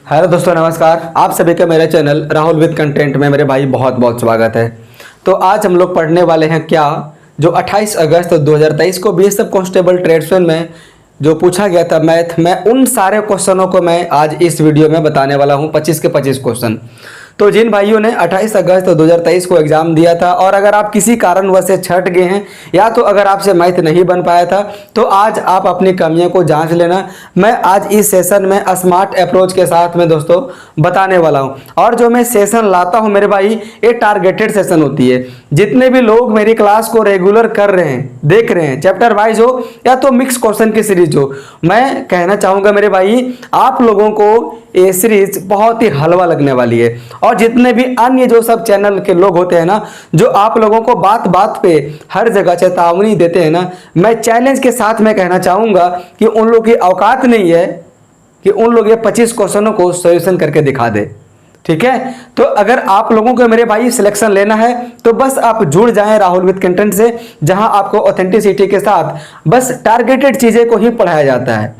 Hello दोस्तों, नमस्कार। आप सभी का मेरे चैनल राहुल विद कंटेंट में मेरे भाई बहुत बहुत स्वागत है। तो आज हम लोग पढ़ने वाले हैं क्या, जो 28 अगस्त 2023 को बीएसएफ कांस्टेबल ट्रेड्समैन में जो पूछा गया था मैथ में, उन सारे क्वेश्चनों को मैं आज इस वीडियो में बताने वाला हूं, 25 के 25 क्वेश्चन। तो जिन भाइयों ने 28 अगस्त 2023 को एग्जाम दिया था और अगर आप किसी कारणवश से छट गए हैं या तो अगर आपसे मैथ नहीं बन पाया था, तो आज आप अपनी कमियों को जांच लेना। मैं आज इस सेशन में स्मार्ट अप्रोच के साथ में दोस्तों बताने वाला हूं। और जो मैं सेशन लाता हूं मेरे भाई, ये टारगेटेड सेशन होती है। जितने भी लोग मेरी क्लास को रेगुलर कर रहे हैं, देख रहे हैं, चैप्टर वाइज हो या तो मिक्स क्वेश्चन की सीरीज हो, मैं कहना चाहूंगा मेरे भाई, आप लोगों को ये सीरीज बहुत ही हलवा लगने वाली है। और जितने भी अन्य जो सब चैनल के लोग होते हैं ना, जो आप लोगों को बात बात पे हर जगह चेतावनी देते हैं ना, मैं चैलेंज के साथ में कहना चाहूंगा कि उन लोग की औकात नहीं है कि उन लोग ये 25 क्वेश्चनों को सॉल्यूशन करके दिखा दे। ठीक है, तो अगर आप लोगों को मेरे भाई सिलेक्शन लेना है तो बस आप जुड़ जाएं राहुल विद कंटेंट से, जहां आपको ऑथेंटिसिटी के साथ बस टारगेटेड चीजें को ही पढ़ाया जाता है।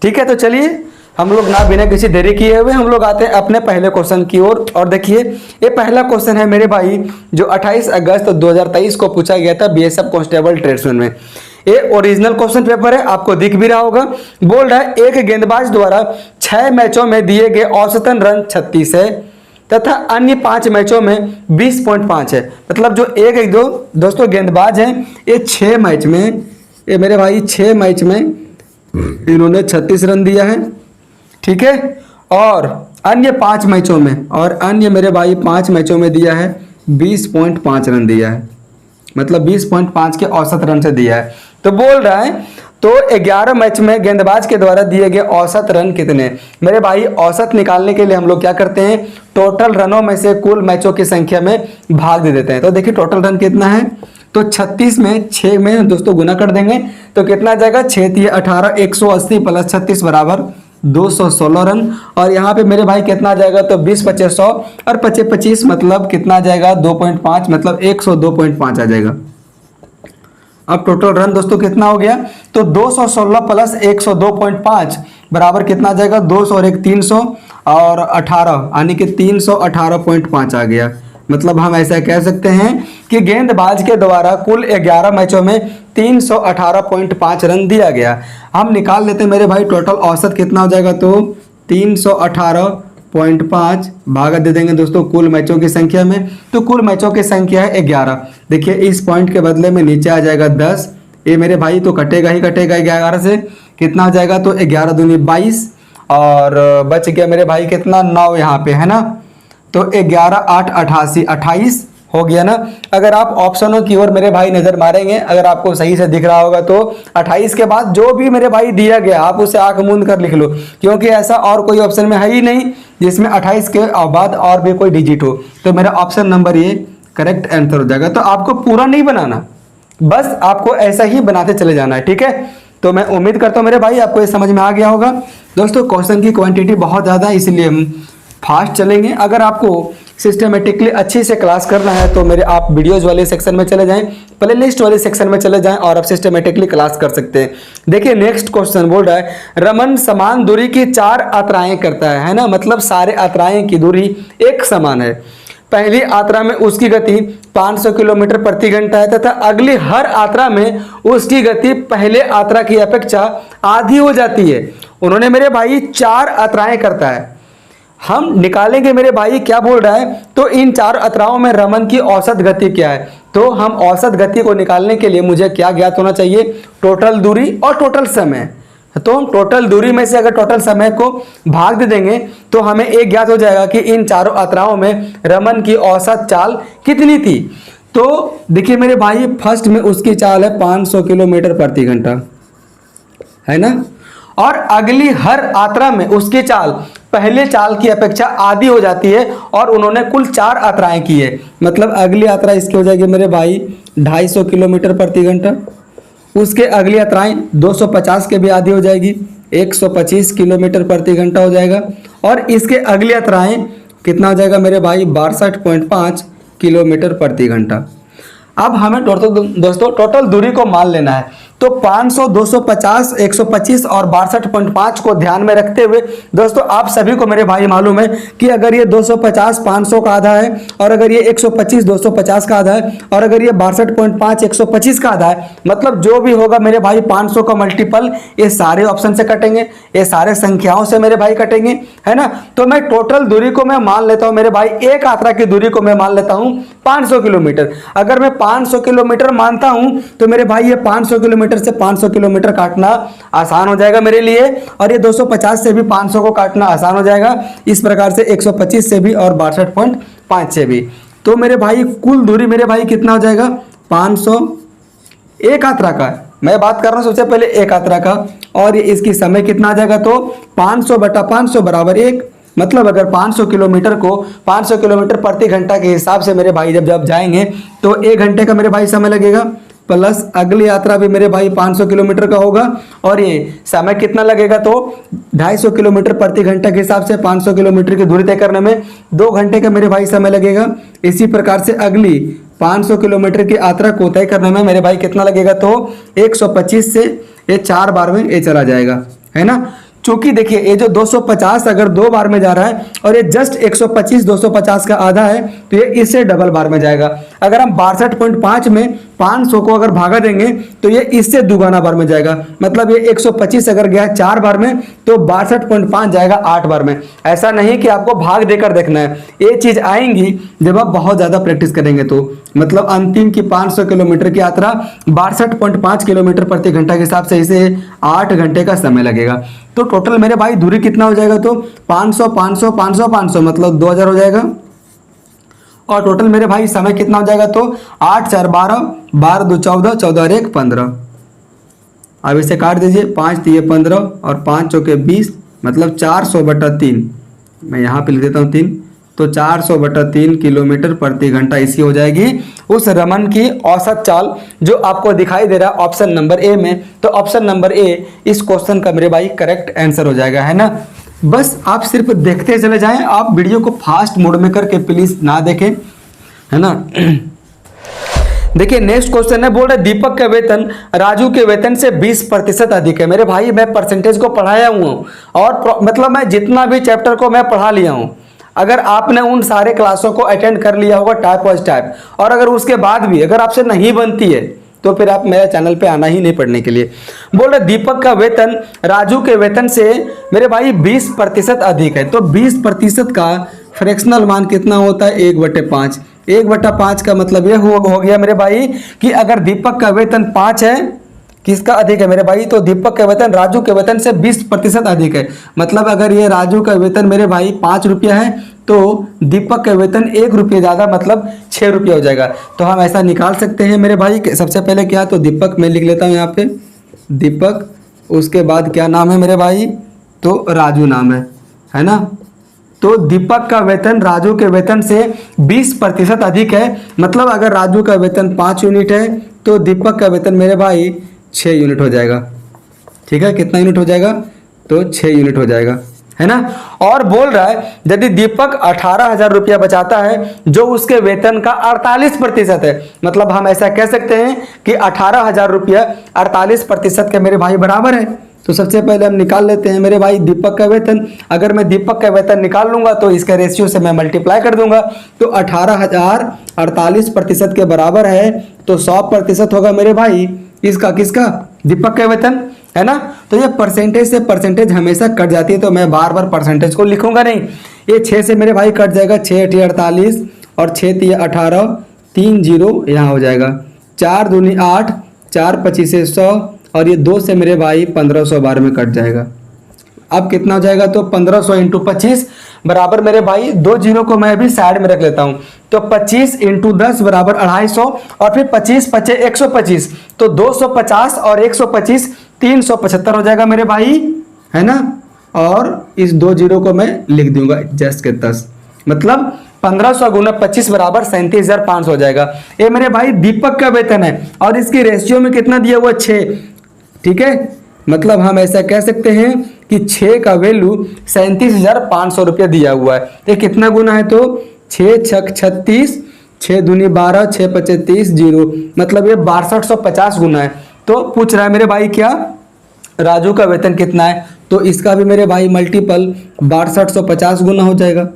ठीक है, तो चलिए हम लोग ना बिना किसी देरी किए हुए हम लोग आते हैं अपने पहले क्वेश्चन की ओर। और देखिए, ये पहला क्वेश्चन है मेरे भाई, जो 28 अगस्त 2023 को पूछा गया था बीएसएफ कांस्टेबल ट्रेड्समैन में। ये ओरिजिनल क्वेश्चन पेपर है, आपको दिख भी रहा होगा। बोल रहा है, एक गेंदबाज द्वारा 6 मैचों में दिए गए औसतन रन 36 है तथा अन्य 5 मैचों में 20.5 है। मतलब जो एक दो दोस्तों गेंदबाज हैं, ये 6 मैच में, ये मेरे भाई 6 मैच में इन्होंने 36 रन दिया है। ठीक है, और अन्य 5 मैचों में, और अन्य मेरे भाई 5 मैचों में दिया है 20.5 रन दिया है। मतलब 20.5 के औसत रन से दिया है। तो बोल रहा है, तो 11 मैच में गेंदबाज के द्वारा दिए गए औसत रन कितने। मेरे भाई, औसत निकालने के लिए हम लोग क्या करते हैं, टोटल रनों में से कुल मैचों की संख्या में भाग दे देते हैं। तो देखिए टोटल रन कितना है, तो 36 में 6 में दोस्तों गुना कर देंगे तो कितना आ जाएगा, 6 18, 180 प्लस 36 बराबर 216 रन। और यहाँ पे मेरे भाई कितना आ जाएगा, तो 20 25 100 और 25 25 मतलब कितना आ जाएगा, 2.5 मतलब 102.5 आ जाएगा। अब टोटल रन दोस्तों कितना हो गया, तो 216 प्लस 102.5 बराबर कितना आ जाएगा, 200 और 1 300 और 18 यानी कि 318.5 आ गया। मतलब हम ऐसा कह सकते हैं कि गेंदबाज के द्वारा कुल 11 मैचों में 318.5 रन दिया गया। हम निकाल लेते हैं मेरे भाई, टोटल औसत कितना हो जाएगा, तो 318.5 भागा दे देंगे दोस्तों कुल मैचों की संख्या में। तो कुल मैचों की संख्या है 11। देखिए इस पॉइंट के बदले में नीचे आ जाएगा 10। ये मेरे भाई तो कटेगा ही कटेगा 11 से। कितना हो जाएगा, तो 11 दूनी 22 और बच गया मेरे भाई कितना, 9 यहाँ पे है ना। तो 11 8 88 28 हो गया ना। अगर आप ऑप्शनों की ओर मेरे भाई नजर मारेंगे, अगर आपको सही से दिख रहा होगा, तो 28 के बाद जो भी मेरे भाई दिया गया आप उसे आंख मूंद कर लिख लो, क्योंकि ऐसा और कोई ऑप्शन में है ही नहीं जिसमें 28 के बाद और भी कोई डिजिट हो। तो मेरा ऑप्शन नंबर ये करेक्ट आंसर हो जाएगा। तो आपको पूरा नहीं बनाना, बस आपको ऐसा ही बनाते चले जाना है। ठीक है, तो मैं उम्मीद करता हूँ मेरे भाई आपको ये समझ में आ गया होगा। दोस्तों क्वेश्चन की क्वांटिटी बहुत ज़्यादा है, इसलिए हम फास्ट चलेंगे। अगर आपको सिस्टमेटिकली अच्छी से क्लास करना है तो मेरे आप वीडियोज वाले सेक्शन में चले जाएं, प्लेलिस्ट वाले सेक्शन में चले जाएं और आप सिस्टमेटिकली क्लास कर सकते हैं। देखिए नेक्स्ट क्वेश्चन बोल रहा है, रमन समान दूरी की 4 यात्राएं करता है ना। मतलब सारे यात्राएं की दूरी एक समान है। पहली यात्रा में उसकी गति 500 किलोमीटर प्रति घंटा है तथा अगली हर यात्रा में उसकी गति पहले यात्रा की अपेक्षा आधी हो जाती है। उन्होंने मेरे भाई 4 यात्राएं करता है। हम निकालेंगे मेरे भाई, क्या बोल रहा है, तो इन 4 यात्राओं में रमन की औसत गति क्या है। तो हम औसत गति को निकालने के लिए मुझे क्या ज्ञात होना चाहिए, टोटल दूरी और टोटल समय। तो हम टोटल दूरी में से अगर टोटल समय को भाग दे देंगे तो हमें एक ज्ञात हो जाएगा कि इन 4 यात्राओं में रमन की औसत चाल कितनी थी। तो देखिए मेरे भाई, फर्स्ट में उसकी चाल है 500 किलोमीटर प्रति घंटा, है ना। और अगली हर यात्रा में उसकी चाल पहले चाल की अपेक्षा आधी हो जाती है और उन्होंने कुल 4 यात्राएं की है। मतलब अगली यात्रा इसकी हो जाएगी मेरे भाई 250 किलोमीटर प्रति घंटा। उसके अगली यात्राएं 250 के भी आधी हो जाएगी, 125 किलोमीटर प्रति घंटा हो जाएगा। और इसके अगली यात्राएं कितना हो जाएगा मेरे भाई, 62.5 किलोमीटर प्रति घंटा। अब हमें दोस्तों टोटल दूरी को मान लेना है। तो 500, 250, 125 और 62.5 को ध्यान में रखते हुए दोस्तों आप सभी को मेरे भाई मालूम है कि अगर ये 250 500 का आधा है, और अगर ये 125 250 का आधा है, और अगर ये 62.5 125 का आधा है, मतलब जो भी होगा मेरे भाई 500 का मल्टीपल ये सारे ऑप्शन से कटेंगे, ये सारे संख्याओं से मेरे भाई कटेंगे, है ना। तो मैं टोटल दूरी को मैं मान लेता हूं मेरे भाई, एक यात्रा की दूरी को मैं मान लेता हूं 500 किलोमीटर। अगर मैं 500 किलोमीटर मानता हूं तो मेरे भाई ये 500 किलोमीटर से 500 किलोमीटर काटना आसान हो जाएगा मेरे लिए, और ये 250 से भी 500 को काटना आसान हो जाएगा, इस प्रकार से 125 से भी और 62.5 से भी। तो मेरे भाई कुल दूरी मेरे भाई कितना हो जाएगा 500, एक यात्रा का मैं बात कर रहा हूं सबसे पहले एक यात्रा का, और ये इसकी समय कितना आ जाएगा तो 500 बटा 500 बराबर 1। मतलब अगर 500 किलोमीटर को 500 किलोमीटर प्रति घंटा के हिसाब से मेरे भाई जब जाएंगे तो 1 घंटे का मेरे भाई समय लगेगा, प्लस अगली यात्रा भी मेरे भाई 500 किलोमीटर का होगा, और ये समय कितना लगेगा तो 250 किलोमीटर प्रति घंटा के हिसाब से 500 किलोमीटर की दूरी तय करने में 2 घंटे का मेरे भाई समय लगेगा। इसी प्रकार से अगली 500 किलोमीटर की यात्रा को तय करने में मेरे भाई कितना लगेगा तो 125 से ये 4 बार में ये चला जाएगा, है ना। चूंकि देखिए ये जो 250 अगर 2 बार में जा रहा है और ये जस्ट 125 250 का आधा है तो ये इससे डबल बार में जाएगा। अगर हम 62.5 में 500 को अगर भागा देंगे तो ये इससे दुगना बार में जाएगा, मतलब ये 125 अगर गया 4 बार में तो 62.5 जाएगा 8 बार में। ऐसा नहीं कि आपको भाग देकर देखना है, ये चीज आएंगी जब आप बहुत ज्यादा प्रैक्टिस करेंगे। तो मतलब अंतिम की 500 किलोमीटर की यात्रा 62.5 किलोमीटर प्रति घंटा के हिसाब से इसे 8 घंटे का समय लगेगा। तो टोटल मेरे भाई दूरी कितना हो जाएगा तो 500 500 500 500 मतलब 2000 हो जाएगा, और टोटल मेरे भाई समय कितना हो जाएगा तो 8 4 12 12 2 14 14 और 1 15। अब इसे काट दीजिए, 5 3 15 और 5 चौके 20 मतलब 400 बटा 3, मैं यहाँ पे लिख देता हूँ 3, तो 400 बटा 3 किलोमीटर प्रति घंटा इसी हो जाएगी उस रमन की औसत चाल जो आपको दिखाई दे रहा है ऑप्शन नंबर ए में। तो ऑप्शन नंबर ए इस क्वेश्चन का मेरे भाई करेक्ट आंसर हो जाएगा, है ना। बस आप सिर्फ देखते चले जाएं, आप वीडियो को फास्ट मोड में करके प्लीज ना देखें, है ना। देखिए नेक्स्ट क्वेश्चन है, बोल रहे दीपक का वेतन राजू के वेतन से 20% अधिक है। मेरे भाई मैं परसेंटेज को पढ़ाया हुआ हूँ और मतलब मैं जितना भी चैप्टर को मैं पढ़ा लिया हूँ। अगर आपने उन सारे क्लासों को अटेंड कर लिया होगा टाइप वाइज टाइप, और अगर उसके बाद भी अगर आपसे नहीं बनती है तो फिर आप मेरे चैनल पे आना ही नहीं पढ़ने के लिए। बोल रहे दीपक का वेतन राजू के वेतन से मेरे भाई 20% अधिक है। तो 20% का फ्रैक्शनल मान कितना होता है 1/5। 1/5 का मतलब ये हो गया मेरे भाई कि अगर दीपक का वेतन 5 है, किसका अधिक है मेरे भाई तो दीपक का वेतन राजू के वेतन से 20% अधिक है। मतलब अगर ये राजू का वेतन मेरे भाई 5 रुपया है तो दीपक का वेतन 1 रुपया ज़्यादा मतलब 6 रुपया हो जाएगा। तो हम ऐसा निकाल सकते हैं मेरे भाई। सबसे पहले क्या तो दीपक मैं लिख लेता हूँ यहाँ पे दीपक, उसके बाद क्या नाम है मेरे भाई तो राजू नाम है ना। तो दीपक का वेतन राजू के वेतन से 20% अधिक है। मतलब अगर राजू का वेतन 5 यूनिट है तो दीपक का वेतन मेरे भाई 6 यूनिट हो जाएगा। ठीक है, कितना यूनिट हो जाएगा तो 6 यूनिट हो जाएगा, है ना। और बोल रहा है यदि दीपक 18,000 रुपया बचाता है जो उसके वेतन का 48% है। मतलब हम ऐसा कह सकते हैं कि 18,000 रुपया 48% के मेरे भाई बराबर है। तो सबसे पहले हम निकाल लेते हैं मेरे भाई दीपक का वेतन। अगर मैं दीपक का वेतन निकाल लूंगा तो इसके रेशियो से मैं मल्टीप्लाई कर दूंगा, तो 18,000 48% के बराबर है तो 100% होगा मेरे भाई इसका, किसका दीपक का वेतन, है ना। तो ये परसेंटेज से परसेंटेज हमेशा कट जाती है तो मैं बार बार परसेंटेज को लिखूंगा नहीं। ये 6 से मेरे भाई कट जाएगा, 6 8 48 और 6 3 18 3 0 यहाँ हो जाएगा, 4 दूनी 8 4 25 100 और ये 2 से मेरे भाई 1500 बार में कट जाएगा। अब कितना हो जाएगा तो 1500 इंटू 25 बराबर मेरे भाई 2 जीरो को मैं भी साइड में रख लेता हूं तो 25 इंटू 10 बराबर 250 और फिर 25 25 125 तो 250 और 125 375 हो जाएगा मेरे भाई, है ना। और इस 2 जीरो को मैं लिख दूंगा जस्ट के 10, मतलब 1500 गुना 25 बराबर 37,500 हो जाएगा। ये मेरे भाई दीपक का वेतन है और इसकी रेशियो में कितना दिया हुआ 6। ठीक है, मतलब हम ऐसा कह सकते हैं कि 6 का वैल्यू 37,500 रुपया दिया हुआ है। ये कितना गुना है तो 6 छक 36 6 दूनी 12 6 25 30 मतलब ये 6250 गुना है। तो पूछ रहा है मेरे भाई क्या राजू का वेतन कितना है, तो इसका भी मेरे भाई मल्टीपल 6250 गुना हो जाएगा।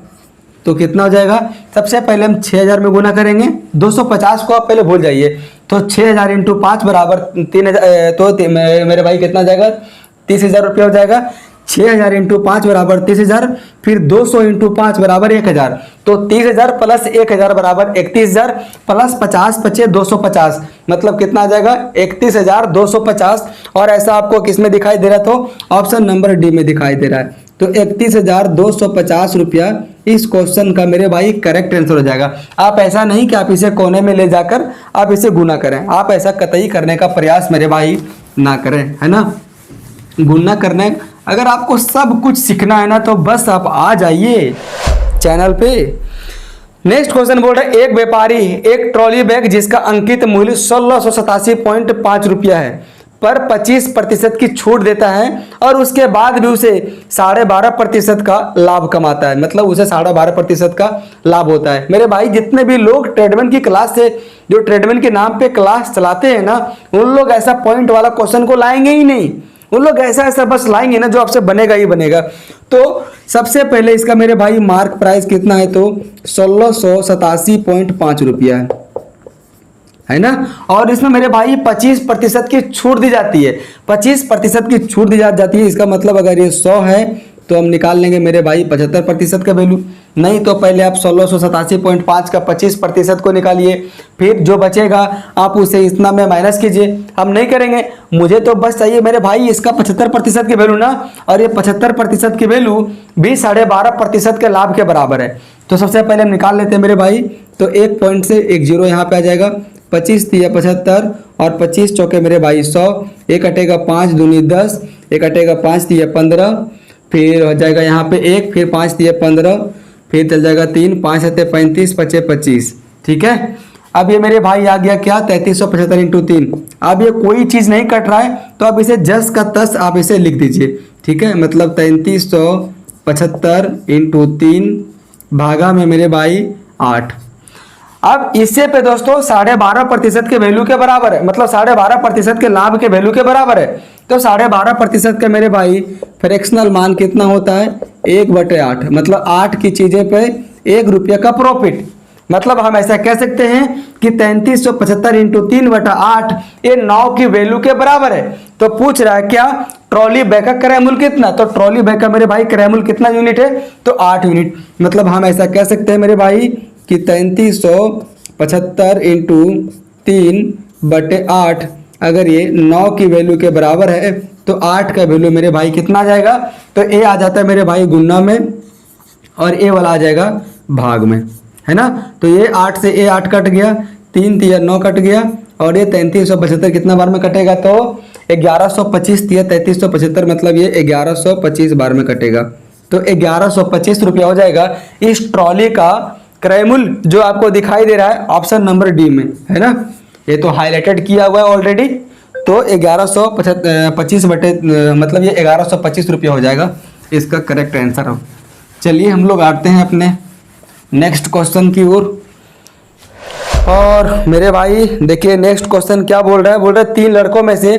तो कितना हो जाएगा, सबसे पहले हम 6000 में गुना करेंगे, 250 को आप पहले भूल जाइए, तो 6000 इंटू 5 बराबर 3000, तो मेरे भाई कितना जाएगा 30,000 रुपया हो जाएगा। 6000 इंटू 5 बराबर 30,000, फिर 200 इंटू 5 बराबर 1000, तो 30,000 प्लस 1000 बराबर 31,000 प्लस 50 बचे 250, मतलब कितना आ जाएगा 31,250। और ऐसा आपको किस में दिखाई दे रहा है, तो ऑप्शन नंबर डी में दिखाई दे रहा है। तो 31,250 रुपया इस क्वेश्चन का मेरे भाई करेक्ट आंसर हो जाएगा। आप ऐसा नहीं कि आप इसे कोने में ले जाकर आप इसे गुना करें, आप ऐसा कतई करने का प्रयास मेरे भाई ना करें, है ना। गुना करने अगर आपको सब कुछ सीखना है ना तो बस आप आ जाइए चैनल पे। नेक्स्ट क्वेश्चन बोल रहा है, एक व्यापारी एक ट्रॉली बैग जिसका अंकित मूल्य 1687.5 रुपया है पर 25% की छूट देता है और उसके बाद भी उसे 12.5% का लाभ कमाता है, मतलब उसे 12.5% का लाभ होता है। मेरे भाई जितने भी लोग ट्रेडमैन की क्लास से, जो ट्रेडमैन के नाम पे क्लास चलाते हैं ना, उन लोग ऐसा पॉइंट वाला क्वेश्चन को लाएंगे ही नहीं, उन लोग ऐसा ऐसा बस लाएंगे ना जो आपसे बनेगा ही बनेगा। तो सबसे पहले इसका मेरे भाई मार्क प्राइस कितना है, तो 1687.5 रुपया है ना। और इसमें मेरे भाई 25% की छूट दी जाती है, 25% की छूट दी जाती है। इसका मतलब अगर ये 100 है तो हम निकाल लेंगे मेरे भाई 75% का वैल्यू, नहीं तो पहले आप 1687.5 का 25% को निकालिए, फिर जो बचेगा आप उसे इतना में माइनस कीजिए। हम नहीं करेंगे, मुझे तो बस चाहिए मेरे भाई इसका 75% की वैल्यू ना, और ये 75% की वैल्यू भी 12.5% के लाभ के बराबर है। तो सबसे पहले हम निकाल लेते हैं मेरे भाई, तो एक पॉइंट से एक जीरो यहाँ पे आ जाएगा, 25 तिया 75 और 25 चौके मेरे भाई 100, एक कटेगा 5 दूनी 10, एक कटेगा 5 तिया 15, फिर हो जाएगा यहाँ पे एक, फिर 5 तिया 15, फिर चल जाएगा 3, 5 सत्ते 35, 25, ठीक है। अब ये मेरे भाई आ गया क्या 3375 इंटू 3। अब ये कोई चीज़ नहीं कट रहा है तो अब इसे जस का तस आप इसे लिख दीजिए, ठीक है। मतलब 3375 इंटू 3 भागा में मेरे भाई 8। अब इससे पे दोस्तों 12.5% के वैल्यू के बराबर है, मतलब 12.5% के लाभ के वैल्यू के बराबर है। तो 12.5% का मेरे भाई फ्रैक्शनल मान कितना होता है 1/8, मतलब 8 की चीजें पे 1 रुपये का प्रॉफिट। मतलब हम ऐसा कह सकते हैं कि 3375 इंटू 3/8 ये 9 की वैल्यू के बराबर है। तो पूछ रहा है क्या ट्रॉली बैग का क्रय मूल्य कितना, तो ट्रॉली बैग का मेरे भाई क्रय मूल्य कितना यूनिट है, तो 8 यूनिट। मतलब हम ऐसा कह सकते हैं मेरे भाई कि 3375 इंटू 3/8 अगर ये 9 की वैल्यू के बराबर है तो 8 का वैल्यू मेरे भाई कितना आ जाएगा, तो ए आ जाता है मेरे भाई गुना में और ए वाला आ जाएगा भाग में, है ना। तो ये 8 से ए 8 कट गया, 3 तिया 9 कट गया और ये 3375 कितना बार में कटेगा, तो 1125 तिया 3375, मतलब ये 1125 बार में कटेगा। तो 1125 रुपया हो जाएगा इस ट्रॉली का क्रय मूल्य जो आपको दिखाई दे रहा है ऑप्शन नंबर डी में, है ना। ये तो हाईलाइटेड किया हुआ है ऑलरेडी। तो 1125 बटे मतलब ये 1125 रुपया हो जाएगा इसका करेक्ट आंसर हो। चलिए हम लोग आते हैं अपने नेक्स्ट क्वेश्चन की ओर। और मेरे भाई देखिए नेक्स्ट क्वेश्चन क्या बोल रहा है, बोल रहा है 3 लड़कों में से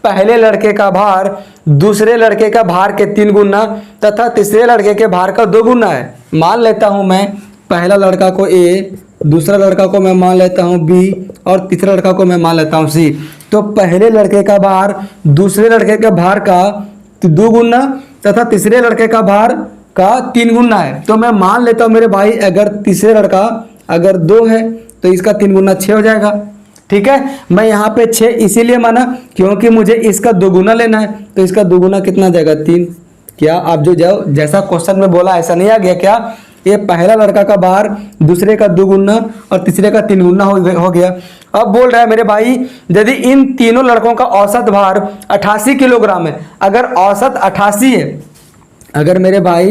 पहले लड़के का भार दूसरे लड़के का भार के 3 गुना तथा तीसरे लड़के के भार का 2 गुना है। मान लेता हूं मैं पहला लड़का को ए, दूसरा लड़का को मैं मान लेता हूं बी और तीसरा लड़का को मैं मान लेता हूं सी। तो पहले लड़के का भार दूसरे लड़के के भार का 2 गुना तथा तीसरे लड़के का भार का 3 गुना है। तो मैं मान लेता हूं मेरे भाई अगर तीसरे लड़का अगर 2 है तो इसका 3 गुना 6 हो जाएगा, ठीक है। मैं यहाँ पे 6 इसीलिए माना क्योंकि मुझे इसका 2 गुना लेना है, तो इसका 2 गुना कितना जाएगा 3। क्या आप जो जैसा क्वेश्चन में बोला ऐसा नहीं आ गया क्या, ये पहला लड़का का भार दूसरे का 2 गुना और तीसरे का 3 गुना हो गया। अब बोल रहा है मेरे भाई यदि इन तीनों लड़कों का औसत भार 88 किलोग्राम है, अगर औसत 88 है, अगर मेरे भाई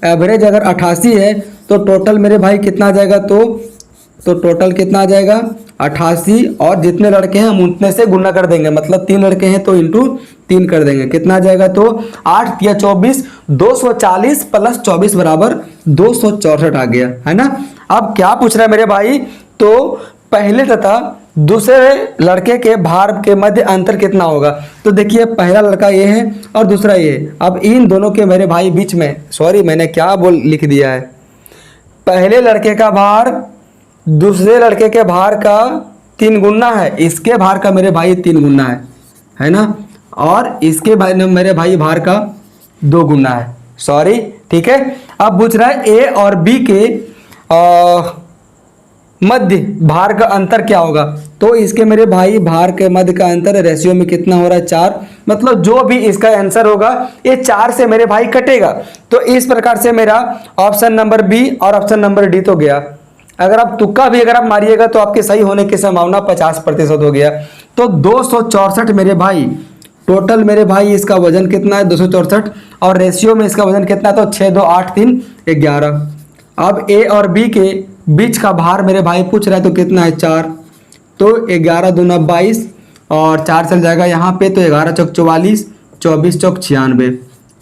एवरेज अगर 88 है तो टोटल मेरे भाई कितना आ जाएगा, तो टोटल कितना आ जाएगा 88 और जितने लड़के हैं हम उतने से गुना कर देंगे, मतलब 3 लड़के हैं तो इंटू 3 कर देंगे, कितना आ जाएगा, तो 8 या 24 240 प्लस 24 बराबर 264 आ गया, है ना। अब क्या पूछ रहा है मेरे भाई, तो पहले तथा दूसरे लड़के के भार के मध्य अंतर कितना होगा। तो देखिए पहला लड़का ये है और दूसरा ये है। अब इन दोनों के मेरे भाई बीच में, सॉरी मैंने क्या लिख दिया है, पहले लड़के का भार दूसरे लड़के के भार का 3 गुना है, इसके भार का मेरे भाई 3 गुना है ना, और इसके भाई मेरे भाई भार का 2 गुना है, सॉरी ठीक है। अब पूछ रहा है ए और बी के मध्य भार का अंतर क्या होगा। तो इसके मेरे भाई भार के मध्य का अंतर रेशियो में कितना हो रहा है 4, मतलब जो भी इसका आंसर होगा ये 4 से मेरे भाई कटेगा। तो इस प्रकार से मेरा ऑप्शन नंबर बी और ऑप्शन नंबर डी तो गया। अगर आप तुक्का भी अगर आप मारिएगा तो आपके सही होने की संभावना 50% हो गया। तो 264 मेरे भाई टोटल मेरे भाई इसका वजन कितना है 264, और रेशियो में इसका वजन कितना है तो 6 2 8 3 11। अब ए और बी के बीच का भार मेरे भाई पूछ रहा है तो कितना है 4, तो 11 दूना 22 और 4 चल जाएगा यहाँ पे, तो 11 चौक 44, 24 चौक 96,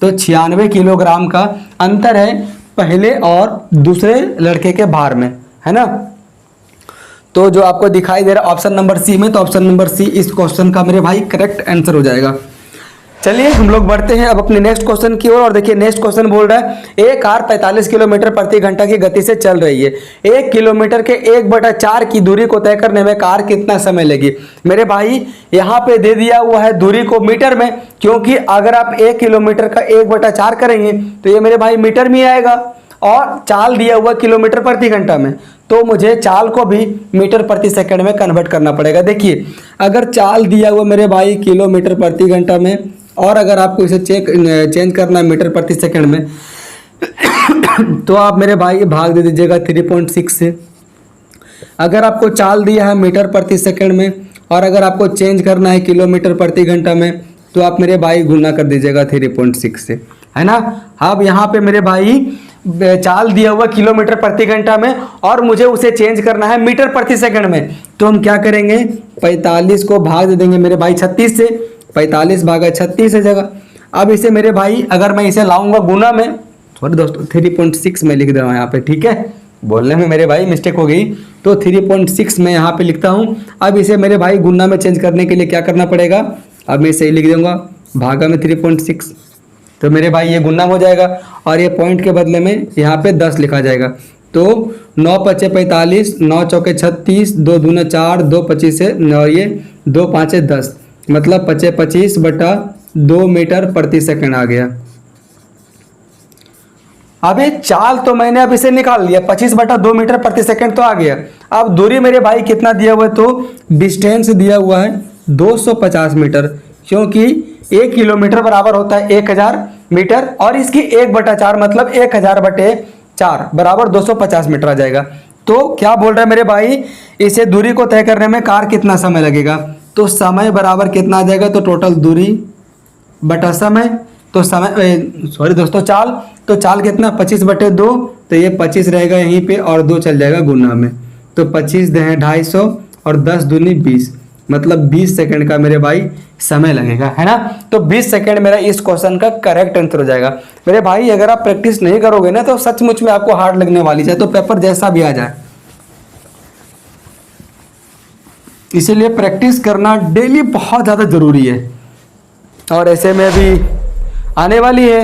तो 96 किलोग्राम का अंतर है पहले और दूसरे लड़के के भार में, है ना। तो जो आपको दिखाई दे रहा है ऑप्शन नंबर सी में, तो ऑप्शन नंबर सी इस क्वेश्चन का मेरे भाई करेक्ट आंसर हो जाएगा। चलिए हम लोग बढ़ते हैं अब अपने नेक्स्ट क्वेश्चन की ओर, और देखिए नेक्स्ट क्वेश्चन बोल रहा है एक कार 45 किलोमीटर प्रति घंटा की गति से चल रही है। 1 किलोमीटर के 1/4 की दूरी को तय करने में कार कितना समय लेगी। मेरे भाई यहाँ पे दे दिया हुआ है दूरी को मीटर में, क्योंकि अगर आप 1 किलोमीटर का 1/4 करेंगे तो ये मेरे भाई मीटर में आएगा, और चाल दिया हुआ किलोमीटर प्रति घंटा में, तो मुझे चाल को भी मीटर प्रति सेकंड में कन्वर्ट करना पड़ेगा। देखिए अगर चाल दिया हुआ मेरे भाई किलोमीटर प्रति घंटा में, और अगर आपको इसे चेंज करना है मीटर प्रति सेकंड में तो आप मेरे भाई भाग दे दीजिएगा 3.6 से। अगर आपको चाल दिया है मीटर प्रति सेकंड में, और अगर आपको चेंज करना है किलोमीटर प्रति घंटा में, तो आप मेरे भाई गुना कर दीजिएगा 3.6 से, है ना। अब यहाँ पे मेरे भाई चाल दिया हुआ किलोमीटर प्रति घंटा में, और मुझे उसे चेंज करना है मीटर प्रति सेकंड में, तो हम क्या करेंगे 45 को भाग दे देंगे मेरे भाई 36 से, 45 भागा 36 है जगह। अब इसे मेरे भाई अगर मैं इसे लाऊंगा गुना में, सॉरी दोस्तों 3.6 में लिख दे रहा हूँ यहाँ पे, ठीक है, बोलने में मेरे भाई मिस्टेक हो गई, तो 3.6 में यहाँ पे लिखता हूँ। अब इसे मेरे भाई गुना में चेंज करने के लिए क्या करना पड़ेगा, अब मैं इसे लिख दूंगा भागा में 3.6, तो मेरे भाई ये गुना हो जाएगा, और ये पॉइंट के बदले में यहाँ पे 10 लिखा जाएगा। तो 9 5 45, 9 चौके 36, 2 दूना 4, 2 25 है, और ये 2 5 10, मतलब 25/2 मीटर प्रति सेकंड आ गया। अब ये चाल तो मैंने अब इसे निकाल लिया, 25/2 मीटर प्रति सेकंड तो आ गया। अब दूरी मेरे भाई कितना दिया हुआ है, तो डिस्टेंस दिया हुआ है 250 मीटर, क्योंकि 1 किलोमीटर बराबर होता है 1000 मीटर, और इसकी 1/4 मतलब 1000/4 बराबर 250 मीटर आ जाएगा। तो क्या बोल रहा है मेरे भाई, इसे दूरी को तय करने में कार कितना समय लगेगा, तो समय बराबर कितना आ जाएगा, तो टोटल दूरी बटा समय, तो समय सॉरी दोस्तों चाल, तो चाल कितना 25/2, तो ये 25 रहेगा यहीं पे, और 2 चल जाएगा गुना में, तो 25 दे 250 और 10 दूनी 20, मतलब 20 सेकंड का मेरे भाई समय लगेगा, है ना। तो 20 सेकंड मेरा इस क्वेश्चन का करेक्ट आंसर हो जाएगा। मेरे भाई अगर आप प्रैक्टिस नहीं करोगे ना तो सचमुच में आपको हार्ड लगने वाली है, तो पेपर जैसा भी आ जाए, इसीलिए प्रैक्टिस करना डेली बहुत ज़्यादा ज़रूरी है। और ऐसे में भी आने वाली है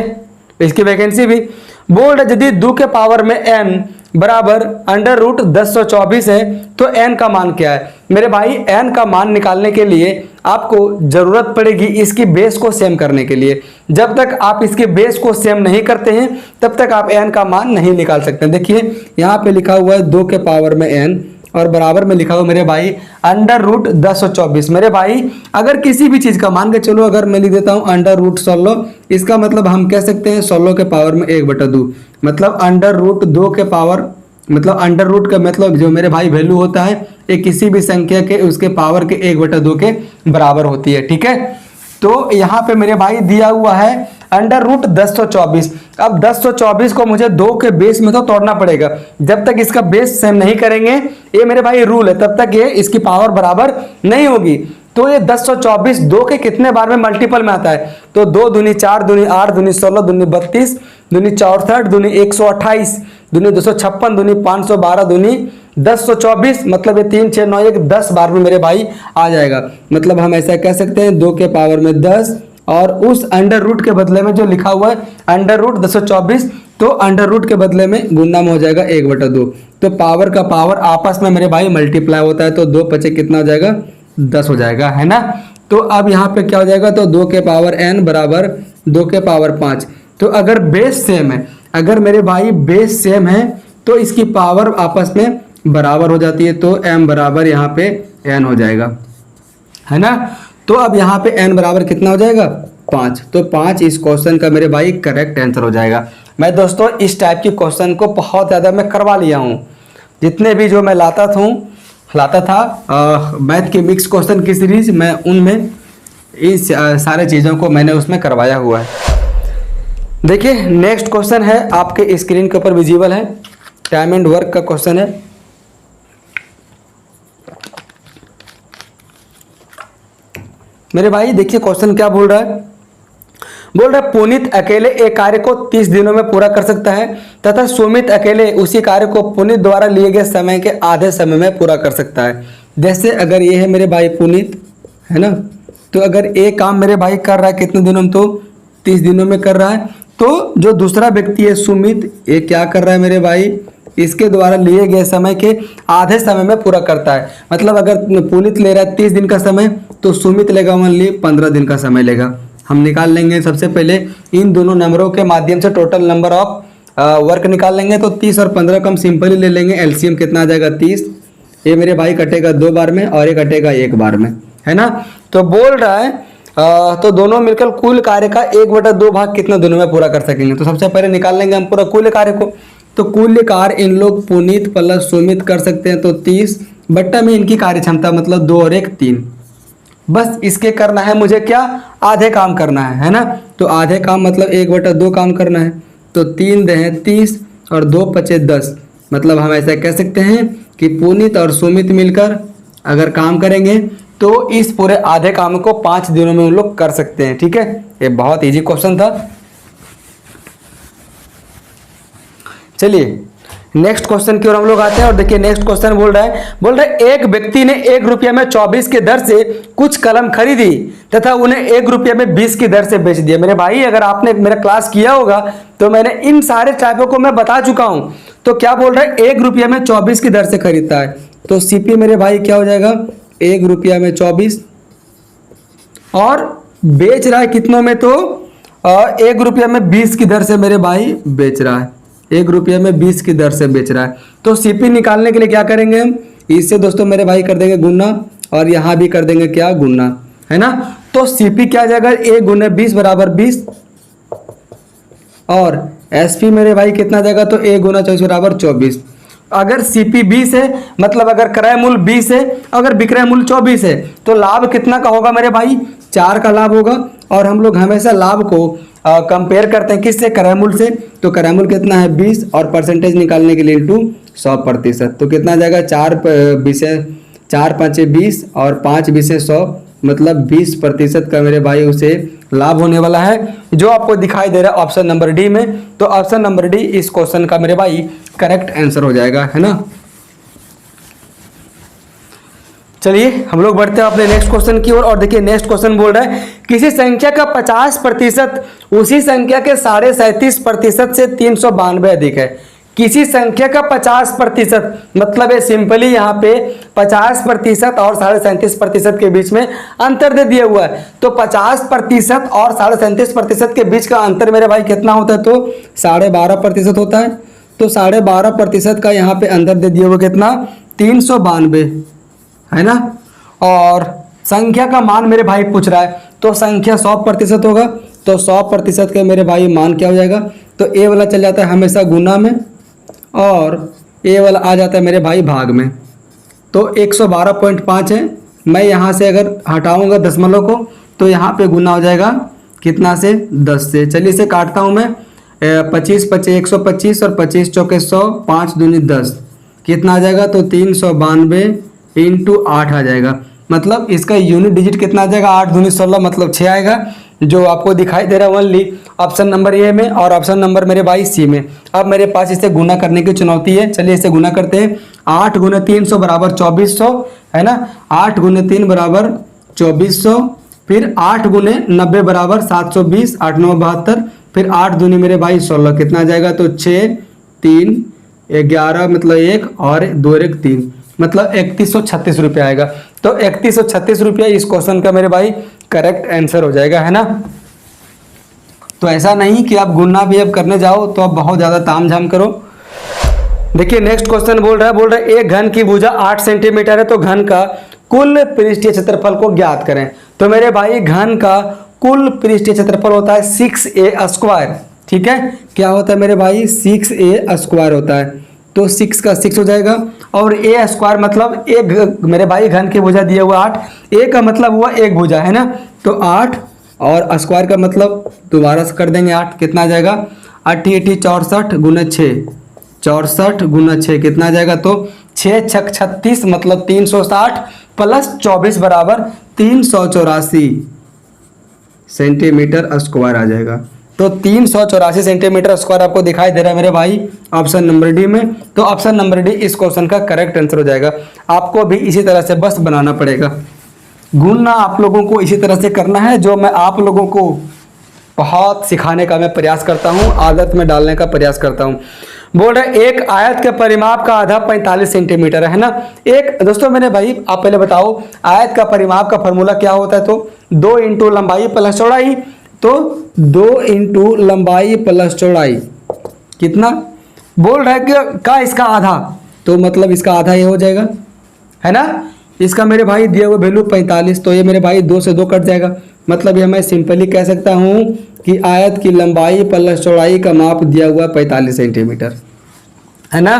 इसकी वैकेंसी भी। बोर्ड यदि 2 के पावर में n बराबर √1024 है तो n का मान क्या है। मेरे भाई n का मान निकालने के लिए आपको ज़रूरत पड़ेगी इसकी बेस को सेम करने के लिए। जब तक आप इसके बेस को सेम नहीं करते हैं तब तक आप n का मान नहीं निकाल सकते। देखिए यहाँ पे लिखा हुआ है 2 के पावर में n, और बराबर में लिखा हुआ मेरे भाई √1024। मेरे भाई अगर किसी भी चीज़ का मान के चलो, अगर मैं लिख देता हूँ √16, इसका मतलब हम कह सकते हैं 16 के पावर में 1/2, मतलब √2 के पावर, मतलब अंडर रूट का मतलब जो मेरे भाई वैल्यू होता है ये किसी भी संख्या के उसके पावर के 1/2 के बराबर होती है, ठीक है। तो यहाँ पे मेरे भाई दिया हुआ है √1024। अब 1024 को मुझे 2 के बेस में तो तोड़ना पड़ेगा। जब तक इसका बेस सेम नहीं करेंगे, ये मेरे भाई रूल है, तब तक ये इसकी पावर बराबर नहीं होगी। तो ये 1024 2 के कितने बार में मल्टीपल में आता है, तो 2 दूनी 4 दूनी 8 दूनी 16 दूनी 32 दूनी 64 दूनी 128 दूनी 256 दूनी 512 दूनी 1024 मतलब ये 3 6 9 1 10 बार में मेरे भाई आ जाएगा। मतलब हम ऐसा कह सकते हैं 2 के पावर में 10 और उस अंडर रूट के बदले में जो लिखा हुआ है अंडर रूट 1024, तो अंडर रूट के बदले में गुना में हो जाएगा 1/2। तो पावर का पावर आपस में मेरे भाई मल्टीप्लाई होता है, तो 2 पचे कितना हो जाएगा 10 हो जाएगा, है ना। तो अब यहाँ पे क्या हो जाएगा, तो 2 के पावर n बराबर 2 के पावर 5। तो अगर बेस सेम है, अगर मेरे भाई बेस सेम है तो इसकी पावर आपस में बराबर हो जाती है, तो m बराबर यहाँ पे n हो जाएगा, है ना। तो अब यहाँ पे n बराबर कितना हो जाएगा 5। तो 5 इस क्वेश्चन का मेरे भाई करेक्ट आंसर हो जाएगा। मैं दोस्तों इस टाइप की क्वेश्चन को बहुत ज़्यादा मैं करवा लिया हूँ, जितने भी जो मैं लाता था मैथ के मिक्स क्वेश्चन की सीरीज, मैं उनमें इस सारे चीज़ों को मैंने उसमें करवाया हुआ है। देखिए नेक्स्ट क्वेश्चन है, आपके स्क्रीन के ऊपर विजिबल है, टाइम एंड वर्क का क्वेश्चन है। मेरे भाई देखिए क्वेश्चन क्या बोल रहा है, बोल रहा है पुनीत अकेले एक कार्य को 30 दिनों में पूरा कर सकता है तथा सुमित अकेले उसी कार्य को पुनीत द्वारा लिए गए समय के आधे समय में पूरा कर सकता है। जैसे अगर ये है मेरे भाई पुनीत, है ना, तो अगर एक काम मेरे भाई कर रहा है कितने दिनों में, तो 30 दिनों में कर रहा है। तो जो दूसरा व्यक्ति है सुमित, ये क्या कर रहा है मेरे भाई, इसके द्वारा लिए गए समय के आधे समय में पूरा करता है। मतलब अगर पुनीत ले रहा है 30 दिन का समय, तो सुमित लेगा मान ली 15 दिन का समय लेगा। हम निकाल लेंगे सबसे पहले इन दोनों नंबरों के माध्यम से टोटल नंबर ऑफ वर्क निकाल लेंगे। तो 30 और 15 का हम सिंपली ले लेंगे, एलसीएम कितना आ जाएगा 30। ये मेरे भाई कटेगा 2 बार में और ये कटेगा 1 बार में, है ना। तो बोल रहा है तो दोनों मिलकर कुल कार्य का 1/2 भाग कितने दिनों में पूरा कर सकेंगे। तो सबसे पहले निकाल लेंगे हम पूरा कुल कार्य को। तो कुल कार्य इन लोग पुनीत प्लस सुमित कर सकते हैं, तो 30 बट्टा में इनकी कार्य क्षमता मतलब 2 और 1 3। बस इसके करना है मुझे क्या, आधे काम करना है ना। तो आधे काम मतलब 1/2 काम करना है। तो 3 दे 30 और 2 पचे 10। मतलब हम ऐसा कह सकते हैं कि पुनीत और सुमित मिलकर अगर काम करेंगे तो इस पूरे आधे काम को 5 दिनों में उन लोग कर सकते हैं। ठीक है, ये बहुत इजी क्वेश्चन था। चलिए नेक्स्ट क्वेश्चन की ओर हम लोग आते हैं। और देखिए नेक्स्ट क्वेश्चन बोल रहा है एक व्यक्ति ने 1 रुपये में 24 की दर से कुछ कलम खरीदी तथा उन्हें 1 रुपये में 20 की दर से बेच दिया। मेरे भाई अगर आपने मेरा क्लास किया होगा तो मैंने इन सारे टाइपों को मैं बता चुका हूं। तो क्या बोल रहा है, 1 रुपये में 24 की दर से खरीदता है। तो सीपी मेरे भाई क्या हो जाएगा, 1 रुपया में 24 और बेच रहा है कितनों में, तो 1 रुपया में 20 की दर से मेरे भाई बेच रहा है। 1 रुपये में 20 की दर से बेच रहा है। तो सीपी निकालने के लिए क्या करेंगे हम, इससे दोस्तों मेरे भाई कर देंगे गुना और यहाँ भी कर देंगे क्या, गुना, है ना। तो सीपी क्या आ जाएगा, 1 गुने 20 बराबर 20 और एसपी मेरे भाई कितना जाएगा, तो 1 गुना 24 बराबर 24। अगर सीपी 20 है मतलब अगर क्रय मूल्य 20 है, अगर विक्रय मूल्य 24 है, तो लाभ कितना का होगा मेरे भाई, 4 का लाभ होगा। और हम लोग हमेशा लाभ को कंपेयर करते हैं किससे, क्रय मूल्य से। तो क्रय मूल्य कितना है 20 और परसेंटेज निकालने के लिए इंटू 100%। तो कितना जाएगा, 4 5 20 और 5 20 100 मतलब 20% का मेरे भाई उसे लाभ होने वाला है, जो आपको दिखाई दे रहा है ऑप्शन नंबर डी में। तो ऑप्शन नंबर डी इस क्वेश्चन का मेरे भाई करेक्ट आंसर हो जाएगा, है ना। चलिए हम लोग बढ़ते हैं अपने नेक्स्ट क्वेश्चन की ओर। और देखिए नेक्स्ट क्वेश्चन बोल रहा है किसी संख्या का 50% उसी संख्या के 37.5% से 392 अधिक है। किसी संख्या का 50% मतलब है सिंपली यहाँ पे 50% और 37.5% के बीच में अंतर दे दिया हुआ है। तो 50% और 37.5% के बीच का अंतर मेरे भाई कितना होता है, तो 12.5% होता है। तो 12.5% का यहाँ पे अंतर दे दिया हुआ कितना, 392, है ना। और संख्या का मान मेरे भाई पूछ रहा है, तो संख्या 100% होगा। तो 100% के मेरे भाई मान क्या हो जाएगा, तो ए वाला चल जाता है हमेशा गुना में और ए वाला आ जाता है मेरे भाई भाग में। तो 112.5 है, मैं यहाँ से अगर हटाऊंगा दशमलव को तो यहाँ पे गुना हो जाएगा कितना से, 10 से। चलिए इसे काटता हूँ मैं, 25 25 125 और 25 चौके 100, 5 दूनी 10 कितना आ जाएगा, तो 392 इंटू 8 आ जाएगा। मतलब इसका यूनिट डिजिट कितना आ जाएगा, 8 दूनी 16 मतलब 6 आएगा। जो आपको दिखाई दे रहा है ओनली ऑप्शन नंबर ए में और ऑप्शन नंबर मेरे भाई सी में। अब मेरे पास इसे गुना करने की चुनौती है, चलिए इसे गुना करते हैं। 8 गुने 300 बराबर 2400 है ना, 8 गुने 3 बराबर 2400, फिर 8 गुने 90 बराबर 720, 8 9 72, फिर 8 दूनी मेरे भाई 16, कितना आ जाएगा तो 6 3 11 मतलब 1 और 2 1 3 मतलब 3136 रुपये आएगा। तो 3136 रुपये इस क्वेश्चन का मेरे भाई करेक्ट आंसर हो जाएगा, है ना। तो ऐसा नहीं कि आप गुना भी अब करने जाओ तो आप बहुत ज़्यादा तामझाम करो। देखिए नेक्स्ट क्वेश्चन बोल रहा है एक घन की भुजा 8 सेंटीमीटर है तो घन का कुल पृष्ठीय क्षेत्रफल को ज्ञात करें। तो मेरे भाई घन का कुल पृष्ठीय क्षेत्रफल होता है 6a स्क्वायर, ठीक है। क्या होता है मेरे भाई 6a स्क्वायर होता है, तो 6 का 6 हो जाएगा और a स्क्वायर मतलब एक मेरे भाई घन की भुजा दिया हुआ 8, a का मतलब हुआ एक भुजा, है ना। तो 8 और स्क्वायर का मतलब दोबारा से कर देंगे 8, कितना आ जाएगा 8 64 गुना 6, 64 गुना 6 कितना आ जाएगा तो 6 छक 36 मतलब 360 प्लस 24 बराबर 384 सेंटीमीटर स्क्वायर आ जाएगा। तो 384 सेंटीमीटर स्क्वायर आपको दिखाई दे रहा है मेरे भाई ऑप्शन नंबर डी में। तो ऑप्शन नंबर डी इस क्वेश्चन का करेक्ट आंसर हो जाएगा। आपको भी इसी तरह से बस बनाना पड़ेगा, गुणना आप लोगों को इसी तरह से करना है जो मैं आप लोगों को बहुत सिखाने का मैं प्रयास करता हूँ, आदत में डालने का प्रयास करता हूँ। बोल रहे एक आयत के परिमाप का आधा 45 सेंटीमीटर है ना। एक दोस्तों मेरे भाई आप पहले बताओ आयत का परिमाप का फॉर्मूला क्या होता है, तो 2 इंटू लंबाई प्लस चौड़ाई, तो 2 इंटू लंबाई प्लस चौड़ाई कितना बोल रहा है कि का इसका आधा, तो मतलब इसका आधा ये हो जाएगा, है ना। इसका मेरे भाई दिया हुआ वैल्यू 45, तो ये मेरे भाई 2 से 2 कट जाएगा। मतलब ये मैं सिंपली कह सकता हूँ कि आयत की लंबाई प्लस चौड़ाई का माप दिया हुआ 45 सेंटीमीटर, है ना।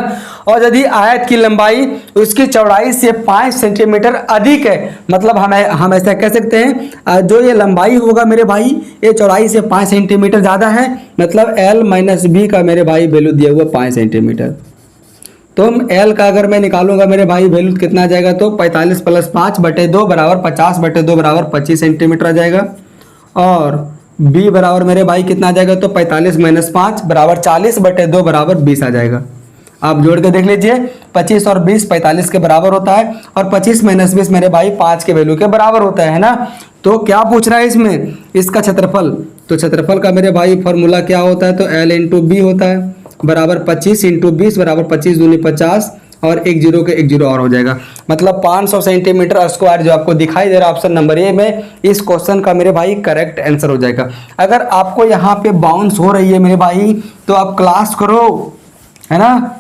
और यदि आयत की लंबाई उसकी चौड़ाई से 5 सेंटीमीटर अधिक है, मतलब हम ऐसा कह सकते हैं जो ये लंबाई होगा मेरे भाई ये चौड़ाई से 5 सेंटीमीटर ज़्यादा है, मतलब L माइनस बी का मेरे भाई वैल्यू दिया हुआ 5 सेंटीमीटर। तो L का अगर मैं निकालूंगा मेरे भाई वैल्यू कितना आ जाएगा तो 45 प्लस 5/2 बराबर 50/2 बराबर 25 सेंटीमीटर आ जाएगा। और B बराबर मेरे भाई कितना आ जाएगा तो 45 माइनस 5 बराबर 40/2 बराबर 20 आ जाएगा। आप जोड़ के देख लीजिए 25 और 20 45 के बराबर होता है और 25 माइनस 20 मेरे भाई 5 के वैल्यू के बराबर होता है ना। तो क्या पूछ रहा है इसमें इसका क्षेत्रफल, तो क्षेत्रफल का मेरे भाई फॉर्मूला क्या होता है तो L इंटू बी होता है बराबर 25 इंटू 20 बराबर 25 दूनी 50 और एक जीरो के एक जीरो और हो जाएगा। मतलब 500 सेंटीमीटर स्क्वायर जो आपको दिखाई दे रहा है ऑप्शन नंबर ए में इस क्वेश्चन का मेरे भाई करेक्ट आंसर हो जाएगा। अगर आपको यहाँ पे बाउंस हो रही है मेरे भाई तो आप क्लास करो, है ना।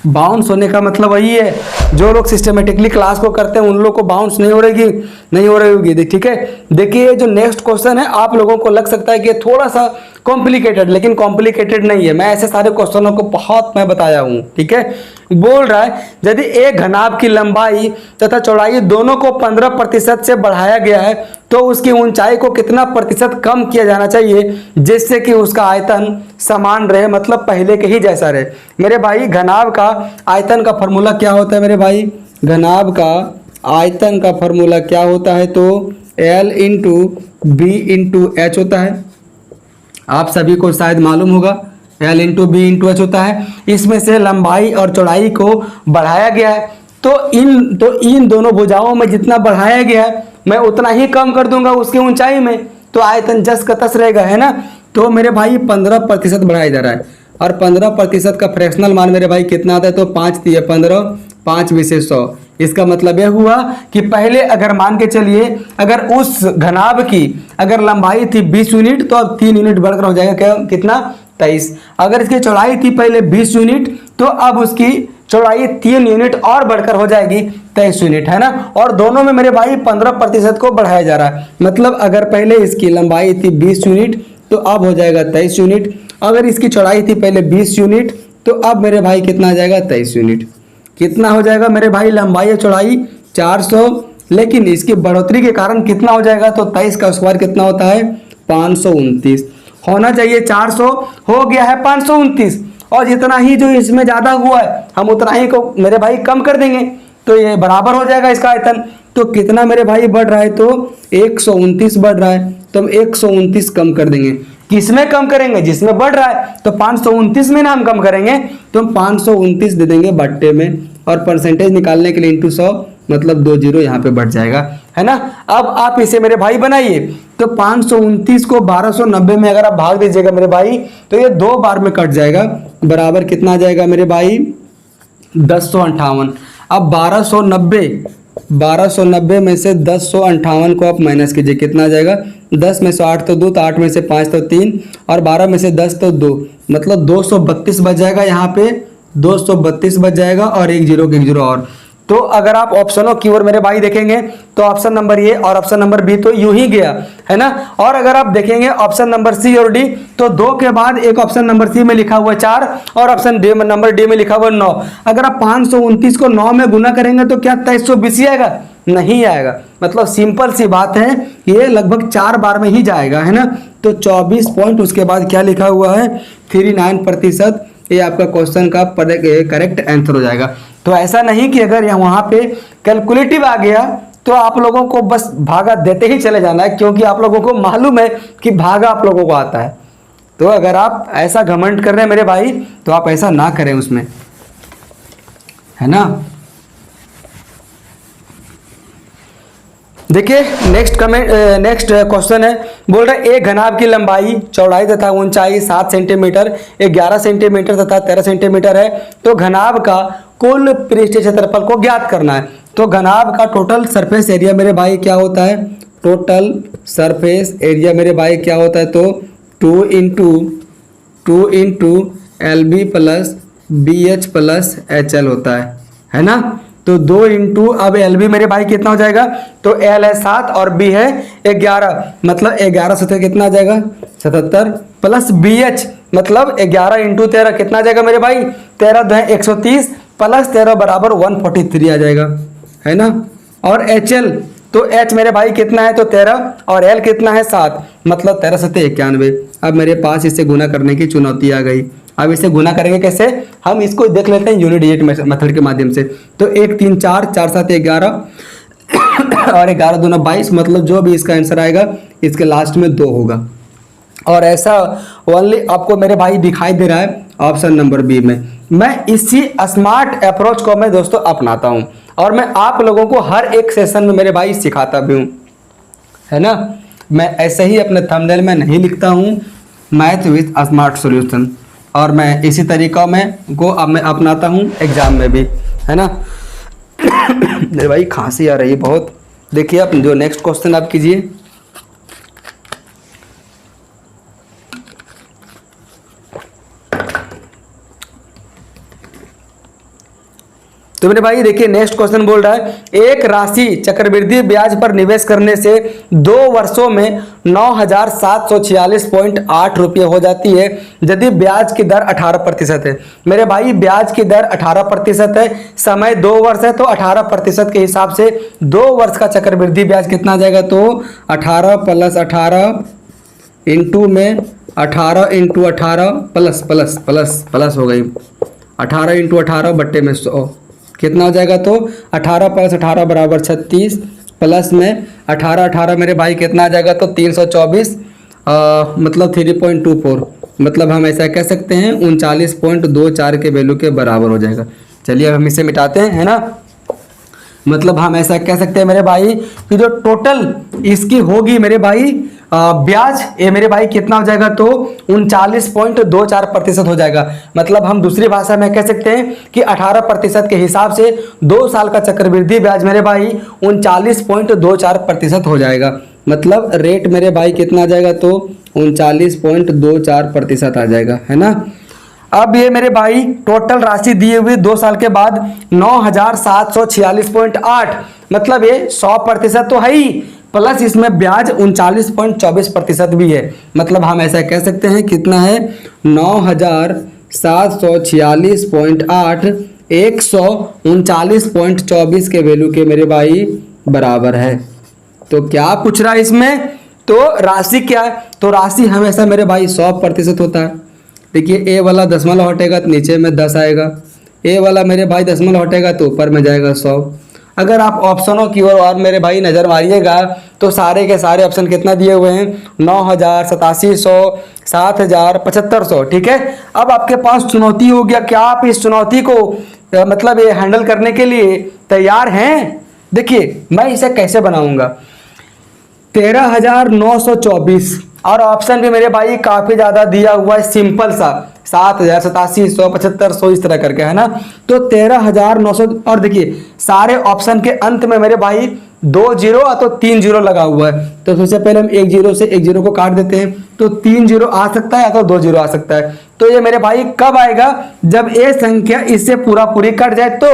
बाउंस होने का मतलब वही है जो लोग सिस्टमेटिकली क्लास को करते हैं उन लोग को बाउंस नहीं हो रही होगी, ठीक है। देखिए जो नेक्स्ट क्वेश्चन है आप लोगों को लग सकता है कि थोड़ा सा कॉम्प्लिकेटेड, लेकिन कॉम्प्लिकेटेड नहीं है। मैं ऐसे सारे क्वेश्चनों को बहुत मैं बताया हूँ, ठीक है। बोल रहा है यदि एक घनाभ की लंबाई तथा चौड़ाई दोनों को 15% से बढ़ाया गया है तो उसकी ऊंचाई को कितना प्रतिशत कम किया जाना चाहिए जिससे कि उसका आयतन समान रहे, मतलब पहले के ही जैसा रहे। मेरे भाई घनाभ का आयतन का फॉर्मूला क्या होता है मेरे भाई, घनाभ का आयतन का फॉर्मूला क्या होता है तो L into B into H होता है। आप सभी को शायद मालूम होगा L into B into H होता है। इसमें से लंबाई और चौड़ाई को बढ़ाया गया है तो इन दोनों भुजाओं में जितना बढ़ाया गया है मैं उतना ही कम कर दूंगा उसकी ऊंचाई में, तो आयतन जस का तस रहेगा, है ना। तो मेरे भाई 15% बढ़ाया जा रहा है और 15% का फ्रैक्शनल मान मेरे भाई कितना आता है तो 5 × 15 5 × 100। इसका मतलब यह हुआ कि पहले अगर मान के चलिए अगर उस घनाभ की अगर लंबाई थी 20 यूनिट तो अब 3 यूनिट बढ़कर हो जाएगा क्या कितना 23। अगर इसकी चौड़ाई थी पहले 20 यूनिट तो अब उसकी चौड़ाई 3 यूनिट और बढ़कर हो जाएगी 23 यूनिट, है ना। और दोनों में मेरे भाई 15% को बढ़ाया जा रहा है। मतलब अगर पहले इसकी लंबाई थी 20 यूनिट तो अब हो जाएगा 23 यूनिट। अगर इसकी चौड़ाई थी पहले 20 यूनिट तो अब मेरे भाई कितना आ जाएगा 23 यूनिट। कितना हो जाएगा मेरे भाई लंबाई और चौड़ाई 400, लेकिन इसकी बढ़ोतरी के कारण कितना हो जाएगा तो 23 का स्क्वायर कितना होता है 529। होना चाहिए 400, हो गया है 529 और जितना ही जो इसमें ज़्यादा हुआ है हम उतना ही को मेरे भाई कम कर देंगे। तो ये बराबर हो जाएगा इसका आयतन। तो कितना मेरे भाई बढ़ रहा है, तो 129 बढ़ रहा है, तो हम 129 कम कर देंगे। किसमें कम करेंगे, जिसमें बढ़ रहा है, तो 529 में ना हम कम करेंगे, तो हम 529 दे देंगे बट्टे में, और परसेंटेज निकालने के लिए इंटू 100, मतलब 2 जीरो यहाँ पे बढ़ जाएगा, है ना। अब आप इसे मेरे भाई बनाइए, तो 529 को 1290 में अगर आप भाग दीजिएगा मेरे भाई, तो ये 2 बार में कट जाएगा, बराबर कितना आ जाएगा मेरे भाई, 1058। अब 1290 में से 1058 को आप माइनस कीजिए, कितना आ जाएगा, 10 में से 8 तो 2, तो 8 में से 5 तो 3, और 12 में से 10 तो 2, मतलब 232 बच जाएगा यहाँ पे, 232 बच जाएगा, और एक जीरो और। तो अगर आप ऑप्शनों की ओर मेरे भाई देखेंगे, तो ऑप्शन नंबर ए और ऑप्शन नंबर बी तो यूं ही गया, है ना। और अगर आप देखेंगे ऑप्शन नंबर सी और डी, तो 2 के बाद एक ऑप्शन नंबर सी में लिखा हुआ 4, और ऑप्शन डी नंबर डी में लिखा हुआ 9। अगर आप 529 को 9 में गुना करेंगे तो क्या 2320 आएगा, नहीं आएगा। मतलब सिंपल सी बात है, ये लगभग 4 बार में ही जाएगा, है ना। तो 24 पॉइंट उसके बाद क्या लिखा हुआ है, 39%, ये आपका क्वेश्चन का करेक्ट आंसर हो जाएगा। तो ऐसा नहीं कि अगर यहाँ वहाँ पे कैलकुलेटिव आ गया तो आप लोगों को बस भागा देते ही चले जाना है, क्योंकि आप लोगों को मालूम है कि भागा आप लोगों को आता है। तो अगर आप ऐसा घमंड कर रहे हैं मेरे भाई, तो आप ऐसा ना करें उसमें, है ना। देखिए नेक्स्ट क्वेश्चन है, बोल रहा है एक घनाभ की लंबाई, चौड़ाई तथा ऊंचाई 7 सेंटीमीटर, 11 सेंटीमीटर तथा 13 सेंटीमीटर है। तो घनाभ का कुल पृष्ठीय क्षेत्रफल को ज्ञात करना है। तो घनाभ का टोटल सरफेस एरिया मेरे भाई क्या होता है, टोटल सरफेस एरिया मेरे भाई क्या होता है, तो 2 into LB plus BH plus HL होता है ना। तो 2 इंटू, अब LB मेरे भाई कितना हो जाएगा, तो L है 7 और B है 11, मतलब 11 सतह कितना आ जाएगा, 77, प्लस BH मतलब 11 इंटू 13 कितना आ जाएगा मेरे भाई, 13 2 है 130, प्लस 13 बराबर 143 आ जाएगा, है ना। और HL, तो H मेरे भाई कितना है, तो 13, और L कितना है 7, मतलब 13 सतह 91। अब मेरे पास इसे गुना करने की चुनौती आ गई। अब इसे गुना करेंगे कैसे, हम इसको देख लेते हैं यूनिट डिजिट मेथड के माध्यम से। तो 1 3 4, 4 7 11 और 11 दूना 22, मतलब जो भी इसका आंसर आएगा इसके लास्ट में 2 होगा। और ऐसा ओनली आपको मेरे भाई दिखाई दे रहा है ऑप्शन नंबर बी में। मैं इसी स्मार्ट अप्रोच को मैं दोस्तों अपनाता हूं, और मैं आप लोगों को हर एक सेशन में मेरे भाई सिखाता भी हूं, है ना। मैं ऐसे ही अपने थंबनेल में नहीं लिखता हूं मैथ विद स्मार्ट सॉल्यूशन, और मैं इसी तरीका में को अब मैं अपनाता हूँ एग्जाम में भी, है ना। मेरे भाई खांसी आ रही है बहुत। देखिए आप जो नेक्स्ट क्वेश्चन आप कीजिए। तो मेरे भाई देखिए नेक्स्ट क्वेश्चन बोल रहा है, एक राशि चक्रवृद्धि ब्याज पर निवेश करने से 2 वर्षों में 9,746.8 रुपये हो जाती है, यदि ब्याज की दर 18% है। मेरे भाई ब्याज की दर 18% है, समय 2 वर्ष है, तो 18% के हिसाब से 2 वर्ष का चक्रवृद्धि ब्याज कितना आ जाएगा, तो 18 प्लस 18 इंटू में 18 into 18 plus plus plus plus हो गई, 18 इंटू 18 बट्टे में 100 कितना हो जाएगा, तो 18 प्लस 18 बराबर 36, प्लस में 18 18 मेरे भाई कितना आ जाएगा, तो 324, मतलब 3.24, मतलब हम ऐसा कह सकते हैं 39.24 के वैल्यू के बराबर हो जाएगा। चलिए अब हम इसे मिटाते हैं, है ना। मतलब हम ऐसा कह सकते हैं मेरे भाई कि जो टोटल इसकी होगी मेरे भाई ब्याज, ये मेरे भाई कितना हो जाएगा, तो 39.24% हो जाएगा। मतलब हम दूसरी भाषा में कह सकते हैं कि 18% के हिसाब से 2 साल का चक्रवृद्धि ब्याज मेरे भाई 39.24% हो जाएगा। मतलब रेट मेरे भाई कितना आ जाएगा, तो 39.24% आ जाएगा, है ना। अब ये मेरे भाई टोटल राशि दी हुई 2 साल के बाद 9,746.8, मतलब ये 100% तो है ही, प्लस इसमें ब्याज 39.24% भी है। मतलब हम ऐसा कह सकते हैं कितना है, 9,746.8 139.24 के वैल्यू के मेरे भाई बराबर है। तो क्या पूछ रहा है इसमें, तो राशि क्या है, तो राशि हमेशा मेरे भाई 100% होता है। देखिए ए वाला दशमलव हटेगा तो नीचे में 10 आएगा, ए वाला मेरे भाई दशमलव हटेगा तो ऊपर में जाएगा 100। अगर आप ऑप्शनों की ओर और मेरे भाई नज़र मारिएगा तो सारे के सारे ऑप्शन कितना दिए हुए हैं, 9000, 8700, 7000, 7500। ठीक है, अब आपके पास चुनौती हो गया, क्या आप इस चुनौती को मतलब ये हैंडल करने के लिए तैयार हैं? देखिए मैं इसे कैसे बनाऊंगा। 13,924 और ऑप्शन भी मेरे भाई काफ़ी ज़्यादा दिया हुआ है, सिंपल सा 7000, 8700, 7500 इस तरह करके, है ना। तो 13,900 और देखिए सारे ऑप्शन के अंत में मेरे भाई 2 जीरो तो 3 जीरो लगा हुआ है। तो सबसे पहले हम 1 जीरो से 1 जीरो को काट देते हैं, तो 3 जीरो आ सकता है या तो 2 जीरो आ सकता है। तो ये मेरे भाई कब आएगा, जब ये संख्या इससे पूरा पूरी कट जाए। तो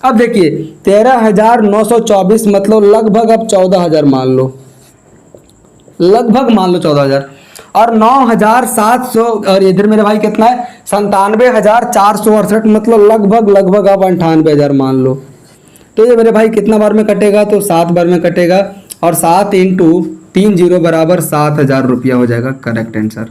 अब देखिए 13,924 मतलब लगभग अब 14,000 मान लो, लगभग मान लो 14,000 और 9,700 और इधर मेरे भाई कितना है 97,468 मतलब लगभग अब 98,000 मान लो। तो ये मेरे भाई कितना बार में कटेगा, तो 7 बार में कटेगा और 7 इंटू 3 जीरो बराबर 7,000 रुपया हो जाएगा करेक्ट आंसर।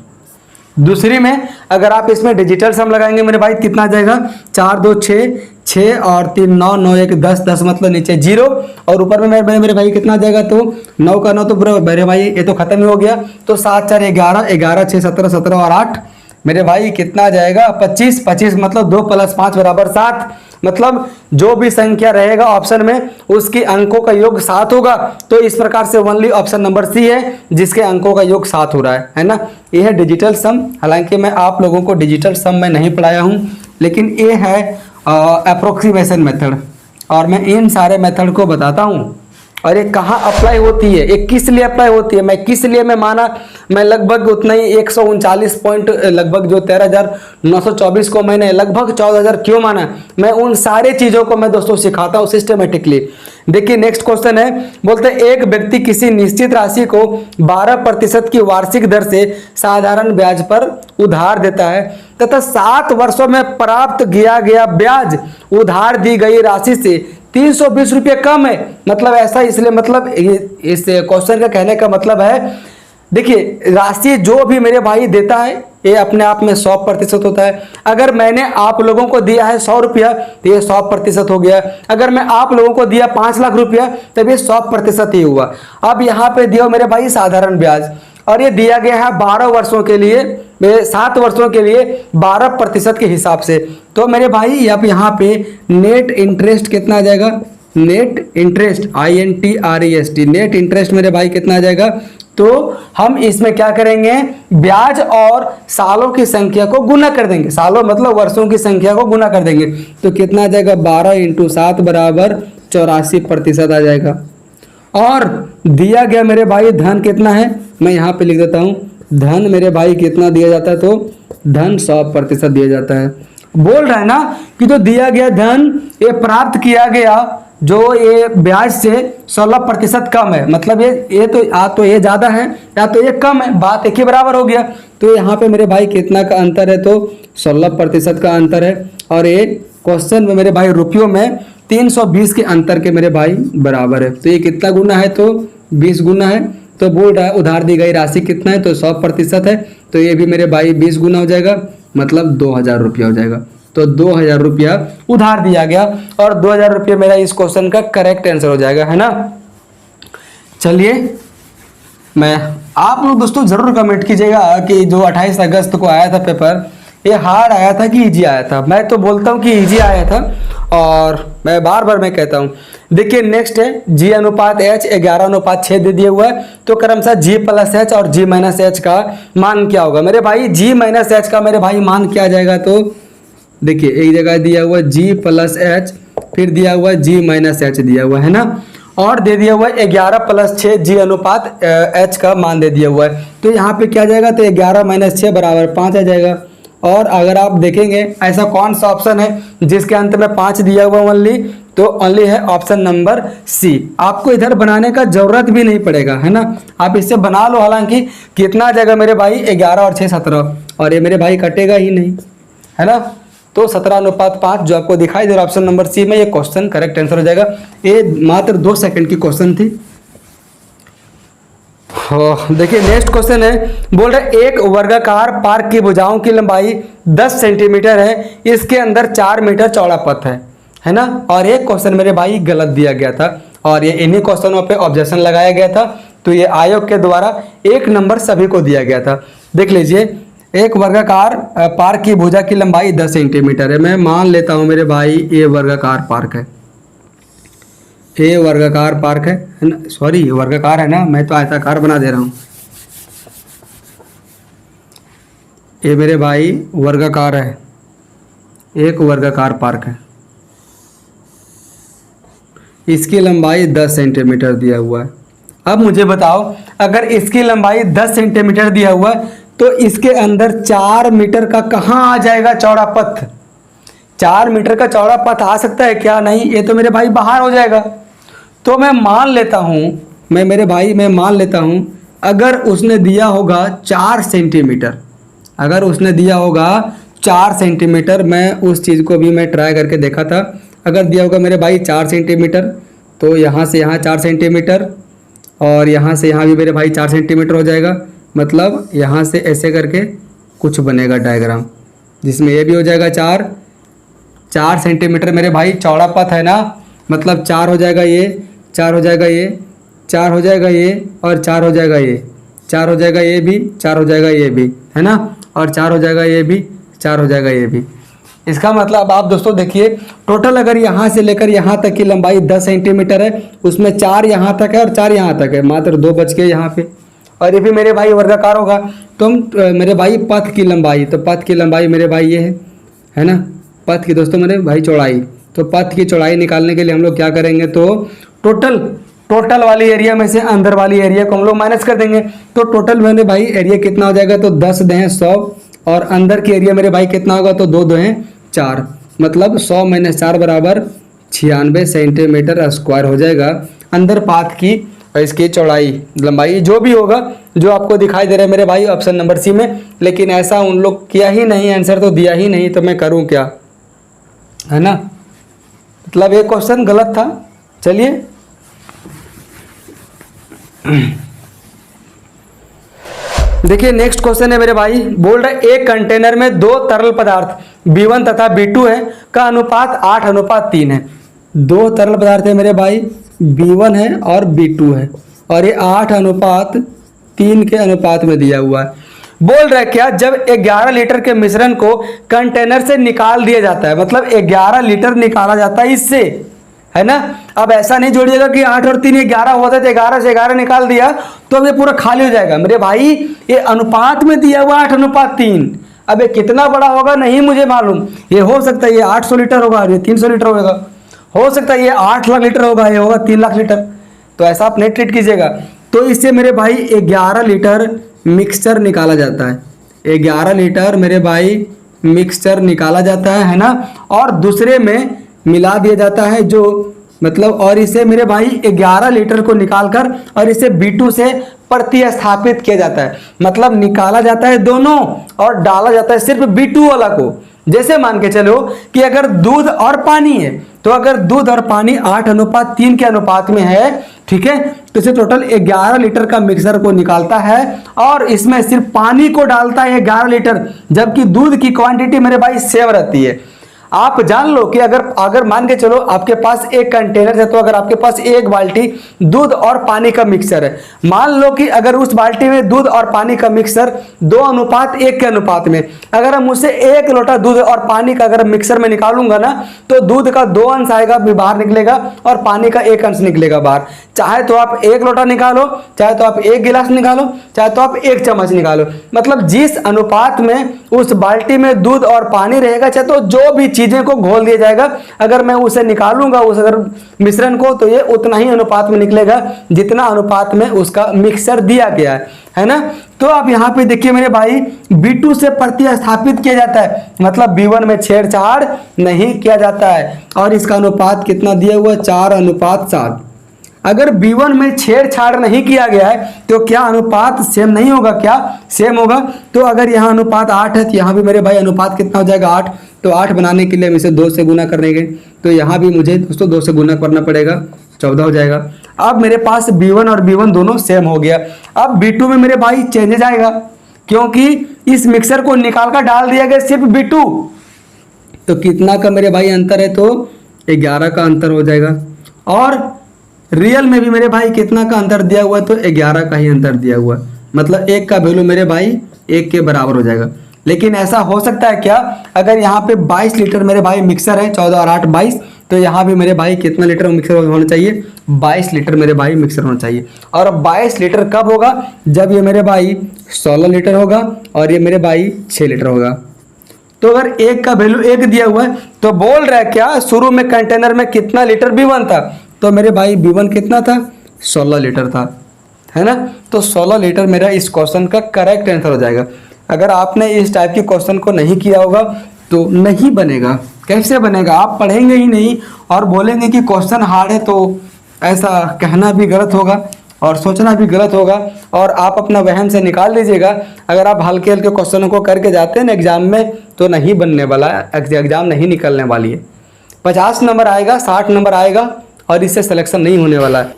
दूसरी में अगर आप इसमें डिजिटल सम लगाएंगे मेरे भाई कितना आ जाएगा, 4 2 6 6 और 3 9 9 1 10 10 मतलब नीचे 0 और ऊपर में मेरे भाई कितना आ जाएगा, तो 9 का 9 तो मेरे भाई ये तो खत्म ही हो गया। तो 7 4 11 11 6 17 17 और 8 मेरे भाई कितना आ जाएगा 25 25 मतलब 2 + 5 बराबर 7 मतलब जो भी संख्या रहेगा ऑप्शन में उसके अंकों का योग 7 होगा। तो इस प्रकार से ओनली ऑप्शन नंबर सी है जिसके अंकों का योग 7 हो रहा है ना। ये है डिजिटल सम। हालांकि मैं आप लोगों को डिजिटल सम में नहीं पढ़ाया हूँ, लेकिन ये है अप्रोक्सीमेशन मेथड और मैं इन सारे मेथड को बताता हूँ और ये कहाँ अप्लाई होती है, ये किस लिए अप्लाई होती है, मैं किस लिए मैं माना मैं लगभग उतना ही 139 पॉइंट लगभग जो 13,924 को मैंने लगभग 14,000 क्यों माना, मैं उन सारे चीज़ों को मैं दोस्तों सिखाता हूँ सिस्टमेटिकली। देखिए नेक्स्ट क्वेश्चन है, बोलते हैं एक व्यक्ति किसी निश्चित राशि को 12% की वार्षिक दर से साधारण ब्याज पर उधार देता है तथा 7 वर्षों में प्राप्त किया गया ब्याज उधार दी गई राशि से 320 रुपये कम है। मतलब ऐसा इसलिए मतलब इस क्वेश्चन का कहने का मतलब है, देखिए राशि जो भी मेरे भाई देता है ये अपने आप में 100% होता है। अगर मैंने आप लोगों को दिया है 100 रुपया तो ये 100% हो गया। अगर मैं आप लोगों को दिया 5 लाख रुपया तब ये 100% ही हुआ। अब यहाँ पे दिया मेरे भाई साधारण ब्याज और ये दिया गया है 12 वर्षों के लिए, 7 वर्षों के लिए 12% के हिसाब से। तो मेरे भाई अब यहाँ पे नेट इंटरेस्ट कितना आ जाएगा, net interest INTREST net interest मेरे भाई कितना आ जाएगा। तो हम इसमें क्या करेंगे, ब्याज और सालों की संख्या को गुना कर देंगे, सालों मतलब वर्षों की संख्या को गुना कर देंगे। तो कितना आ जाएगा 12 × 7 बराबर 84% आ जाएगा। और दिया गया मेरे भाई धन कितना है, मैं यहाँ पे लिख देता हूँ, धन मेरे भाई कितना दिया जाता है, तो धन 100% दिया जाता है। बोल रहा है ना कि जो दिया गया धन ये प्राप्त किया गया जो ये ब्याज से 16% कम है, मतलब ये तो या तो ये ज़्यादा है या तो ये कम है, बात एक ही बराबर हो गया। तो यहाँ पे मेरे भाई कितना का अंतर है, तो 16% का अंतर है। और ये क्वेश्चन में मेरे भाई रुपयों में 320 के अंतर के मेरे भाई बराबर है। तो ये कितना गुना है, तो 20 गुना है। तो बोल रहा है उधार दी गई राशि कितना है, तो 100% है। तो ये भी मेरे भाई 20 गुना हो जाएगा, मतलब 2,000 रुपया हो जाएगा। तो 2,000 रुपया उधार दिया गया और 2,000 रुपया मेरा इस क्वेश्चन का करेक्ट आंसर हो जाएगा, है ना। चलिए मैं आप लोग दोस्तों जरूर कमेंट कीजिएगा कि जो 28 अगस्त को आया था पेपर, ये हार्ड आया था कि इजी आया था। मैं तो बोलता हूँ कि इजी आया था और मैं बार बार मैं कहता हूँ। देखिए नेक्स्ट है G/H 11/6 दे दिया हुआ है। तो क्रमशः G+H और G-H का मान क्या होगा मेरे भाई, G-H का मेरे भाई मान क्या आ जाएगा। तो देखिए एक जगह दिया हुआ G+H, फिर दिया हुआ G-H दिया हुआ है ना, और दे दिया हुआ 11+6 G/H का मान दे दिया हुआ है। तो यहाँ पे क्या जाएगा, तो 11 - 6 बराबर 5 आ जाएगा। और अगर आप देखेंगे ऐसा कौन सा ऑप्शन है जिसके अंत में 5 दिया हुआ ओनली, तो ओनली है ऑप्शन नंबर सी। आपको इधर बनाने का जरूरत भी नहीं पड़ेगा, है ना, आप इससे बना लो। हालांकि कितना आ जाएगा मेरे भाई 11 और 6 17, और ये मेरे भाई कटेगा ही नहीं, है ना। तो 17/5 जो आपको दिखाई दे रहा है ऑप्शन नंबर सी में, ये क्वेश्चन करेक्ट आंसर हो जाएगा। ये मात्र 2 सेकंड की क्वेश्चन थी। देखिए नेक्स्ट क्वेश्चन है, बोल रहे एक वर्गाकार पार्क की भुजाओं की लंबाई 10 सेंटीमीटर है, इसके अंदर 4 मीटर चौड़ा पथ है ना। और एक क्वेश्चन मेरे भाई गलत दिया गया था और ये इन्हीं क्वेश्चनों पे ऑब्जेक्शन लगाया गया था, तो ये आयोग के द्वारा 1 नंबर सभी को दिया गया था। देख लीजिए, एक वर्गाकार पार्क की भुजा की लंबाई 10 सेंटीमीटर है। मैं मान लेता हूँ मेरे भाई ये वर्गाकार पार्क है, ये वर्गाकार पार्क है ना, सॉरी वर्गाकार है ना, मैं तो आयताकार बना दे रहा हूँ। ये मेरे भाई वर्गाकार है, एक वर्गाकार पार्क है, इसकी लंबाई 10 सेंटीमीटर दिया हुआ है। अब मुझे बताओ, अगर इसकी लंबाई 10 सेंटीमीटर दिया हुआ है तो इसके अंदर 4 मीटर का कहाँ आ जाएगा चौड़ा पथ? 4 मीटर का चौड़ा पथ आ सकता है क्या? नहीं, ये तो मेरे भाई बाहर हो जाएगा। तो मैं मान लेता हूँ, मैं मान लेता हूँ अगर उसने दिया होगा 4 सेंटीमीटर, अगर उसने दिया होगा 4 सेंटीमीटर, मैं उस चीज़ को भी मैं ट्राई करके देखा था। अगर दिया होगा मेरे भाई 4 सेंटीमीटर, तो यहाँ से यहाँ 4 सेंटीमीटर और यहाँ से यहाँ भी मेरे भाई 4 सेंटीमीटर हो जाएगा। मतलब यहाँ से ऐसे करके कुछ बनेगा डायग्राम, जिसमें ये भी हो जाएगा 4 सेंटीमीटर मेरे भाई चौड़ा पथ है ना। मतलब 4 हो जाएगा ये, 4 हो जाएगा ये, 4 हो जाएगा ये और 4 हो जाएगा ये, 4 हो जाएगा ये भी, 4 हो जाएगा ये भी, है ना, और 4 हो जाएगा ये भी, 4 हो जाएगा ये भी। इसका मतलब आप दोस्तों देखिए, टोटल अगर यहाँ से लेकर यहाँ तक की लंबाई 10 सेंटीमीटर है, उसमें 4 यहाँ तक है और 4 यहाँ तक है, मात्र 2 बच गए यहाँ पे। और ये भी मेरे भाई वर्गाकार होगा। तो मेरे भाई पथ की लंबाई, तो पथ की लंबाई मेरे भाई ये है ना, पथ की दोस्तों मेरे भाई चौड़ाई। तो पथ की चौड़ाई निकालने के लिए हम लोग क्या करेंगे, तो टोटल वाली एरिया में से अंदर वाली एरिया को हम लोग माइनस कर देंगे। तो टोटल मेरे भाई एरिया कितना हो जाएगा, तो 10 दें 100 और अंदर की एरिया मेरे भाई कितना होगा, तो 2 दें 4, मतलब 100 - 4 बराबर 96 सेंटीमीटर स्क्वायर हो जाएगा अंदर पाथ की इसकी चौड़ाई लंबाई, जो भी होगा जो आपको दिखाई दे रहा है मेरे भाई ऑप्शन नंबर सी में। लेकिन ऐसा उन लोग किया ही नहीं, आंसर तो दिया ही नहीं, तो मैं करूं क्या, है ना। मतलब ये क्वेश्चन गलत था। चलिए देखिए नेक्स्ट क्वेश्चन है मेरे भाई, बोल रहे एक कंटेनर में 2 तरल पदार्थ B1 तथा B2 है का अनुपात 8:3 है। 2 तरल पदार्थ है मेरे भाई, B1 है और B2 है, और ये 8:3 के अनुपात में दिया हुआ है। बोल रहे क्या, जब 11 लीटर के मिश्रण को कंटेनर से निकाल दिया जाता है, मतलब 11 लीटर निकाला जाता है इससे, है ना। अब ऐसा नहीं जोड़िएगा कि 8 और 3 11 होता है, तो 11 से 11 निकाल दिया तो अब ये पूरा खाली हो जाएगा। मेरे भाई ये अनुपात में दिया हुआ 8:3। अब ये कितना बड़ा होगा नहीं मुझे मालूम, ये हो सकता है ये 800 लीटर होगा, ये 300 लीटर होगा, हो सकता है ये 8 लाख लीटर होगा, ये होगा 3 लाख लीटर। तो ऐसा आप नहीं ट्रीट कीजिएगा। तो इससे मेरे भाई 11 लीटर मिक्सचर निकाला जाता है, 11 लीटर मेरे भाई मिक्सचर निकाला जाता है ना, और दूसरे में मिला दिया जाता है जो मतलब, और इसे मेरे भाई 11 लीटर को निकालकर और इसे B2 से प्रतिस्थापित किया जाता है। मतलब निकाला जाता है दोनों और डाला जाता है सिर्फ B2 वाला को। जैसे मान के चलो कि अगर दूध और पानी है, तो अगर दूध और पानी 8:3 के अनुपात में है, ठीक है, तो इसे टोटल 11 लीटर का मिक्सर को निकालता है और इसमें सिर्फ पानी को डालता है 11 लीटर, जबकि दूध की क्वांटिटी मेरे भाई सेम रहती है। आप जान लो कि अगर मान के चलो आपके पास एक कंटेनर है, तो अगर आपके पास एक बाल्टी दूध और पानी का मिक्सर है, मान लो कि अगर उस बाल्टी में दूध और पानी का मिक्सर 2:1 के अनुपात में, अगर हम उससे 1 लोटा दूध और पानी का अगर मिक्सर में निकालूंगा ना, तो दूध का 2 अंश आएगा बाहर निकलेगा और पानी का 1 अंश निकलेगा बाहर। चाहे तो आप 1 लोटा निकालो, चाहे तो आप 1 गिलास निकालो, चाहे तो आप 1 चम्मच निकालो। मतलब जिस अनुपात में उस बाल्टी में दूध और पानी रहेगा, चाहे तो जो भी चीजें को घोल दिया जाएगा, अगर मैं उसे निकालूंगा उस अगर मिश्रण को, तो ये उतना ही अनुपात में निकलेगा जितना अनुपात में उसका मिक्सर दिया गया है ना। तो आप यहाँ पे देखिए मेरे भाई B2 से प्रतिस्थापित किया जाता है, मतलब B1 में छेड़छाड़ नहीं किया जाता है, और इसका अनुपात कितना दिया हुआ है, 4:7। अगर B1 में छेड़छाड़ नहीं किया गया है तो क्या अनुपात सेम नहीं होगा, क्या सेम होगा। तो अगर यहाँ अनुपात 8 है, तो यहाँ भी मेरे भाई अनुपात कितना हो जाएगा, 8। तो 8 बनाने के लिए हम इसे 2 से गुना करेंगे, तो यहाँ भी मुझे दोस्तों 2 से गुना करना पड़ेगा, 14 हो जाएगा। अब मेरे पास B1 और B1 दोनों सेम हो गया। अब B2 में मेरे भाई चेंजेस आएगा, क्योंकि इस मिक्सर को निकाल कर डाल दिया गया सिर्फ B2। तो कितना का मेरे भाई अंतर है, तो 11 का अंतर हो जाएगा। और रियल में भी मेरे भाई कितना का अंतर दिया हुआ है, तो 11 का ही अंतर दिया हुआ है। मतलब 1 का वैल्यू मेरे भाई 1 के बराबर हो जाएगा। लेकिन ऐसा हो सकता है क्या, अगर यहाँ पे 22 लीटर मेरे भाई मिक्सर है, 14 और 8 22, तो यहाँ भी मेरे भाई कितना लीटर मिक्सर होना चाहिए, 22 लीटर मेरे भाई मिक्सर होना चाहिए। और 22 लीटर कब होगा, जब ये मेरे भाई 16 लीटर होगा और ये मेरे भाई 6 लीटर होगा। तो अगर 1 का वैल्यू 1 दिया हुआ है, तो बोल रहा है क्या, शुरू में कंटेनर में कितना लीटर B1 था, तो मेरे भाई B1 कितना था, 16 लीटर था, है ना। तो 16 लीटर मेरा इस क्वेश्चन का करेक्ट आंसर हो जाएगा। अगर आपने इस टाइप के क्वेश्चन को नहीं किया होगा तो नहीं बनेगा। कैसे बनेगा, आप पढ़ेंगे ही नहीं और बोलेंगे कि क्वेश्चन हार्ड है, तो ऐसा कहना भी गलत होगा और सोचना भी गलत होगा, और आप अपना वहम से निकाल दीजिएगा। अगर आप हल्के हल्के क्वेश्चनों को करके जाते हैं ना एग्जाम में, तो नहीं बनने वाला है, एग्जाम नहीं निकलने वाली है। 50 नंबर आएगा, 60 नंबर आएगा और इससे सिलेक्शन नहीं होने वाला है।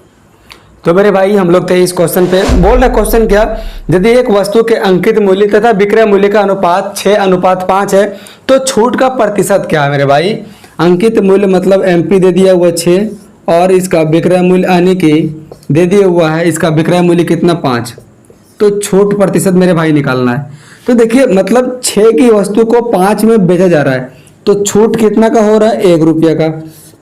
तो मेरे भाई हम लोग थे इस क्वेश्चन पे। बोल रहे क्वेश्चन क्या, यदि एक वस्तु के अंकित मूल्य तथा विक्रय मूल्य का अनुपात 6:5 है, तो छूट का प्रतिशत क्या है मेरे भाई। अंकित मूल्य मतलब MP दे दिया हुआ 6 और इसका विक्रय मूल्य यानी कि दे दिया हुआ है, इसका विक्रय मूल्य कितना 5, तो छूट प्रतिशत मेरे भाई निकालना है। तो देखिए मतलब 6 की वस्तु को 5 में बेचा जा रहा है, तो छूट कितना का हो रहा है, 1 रुपये का।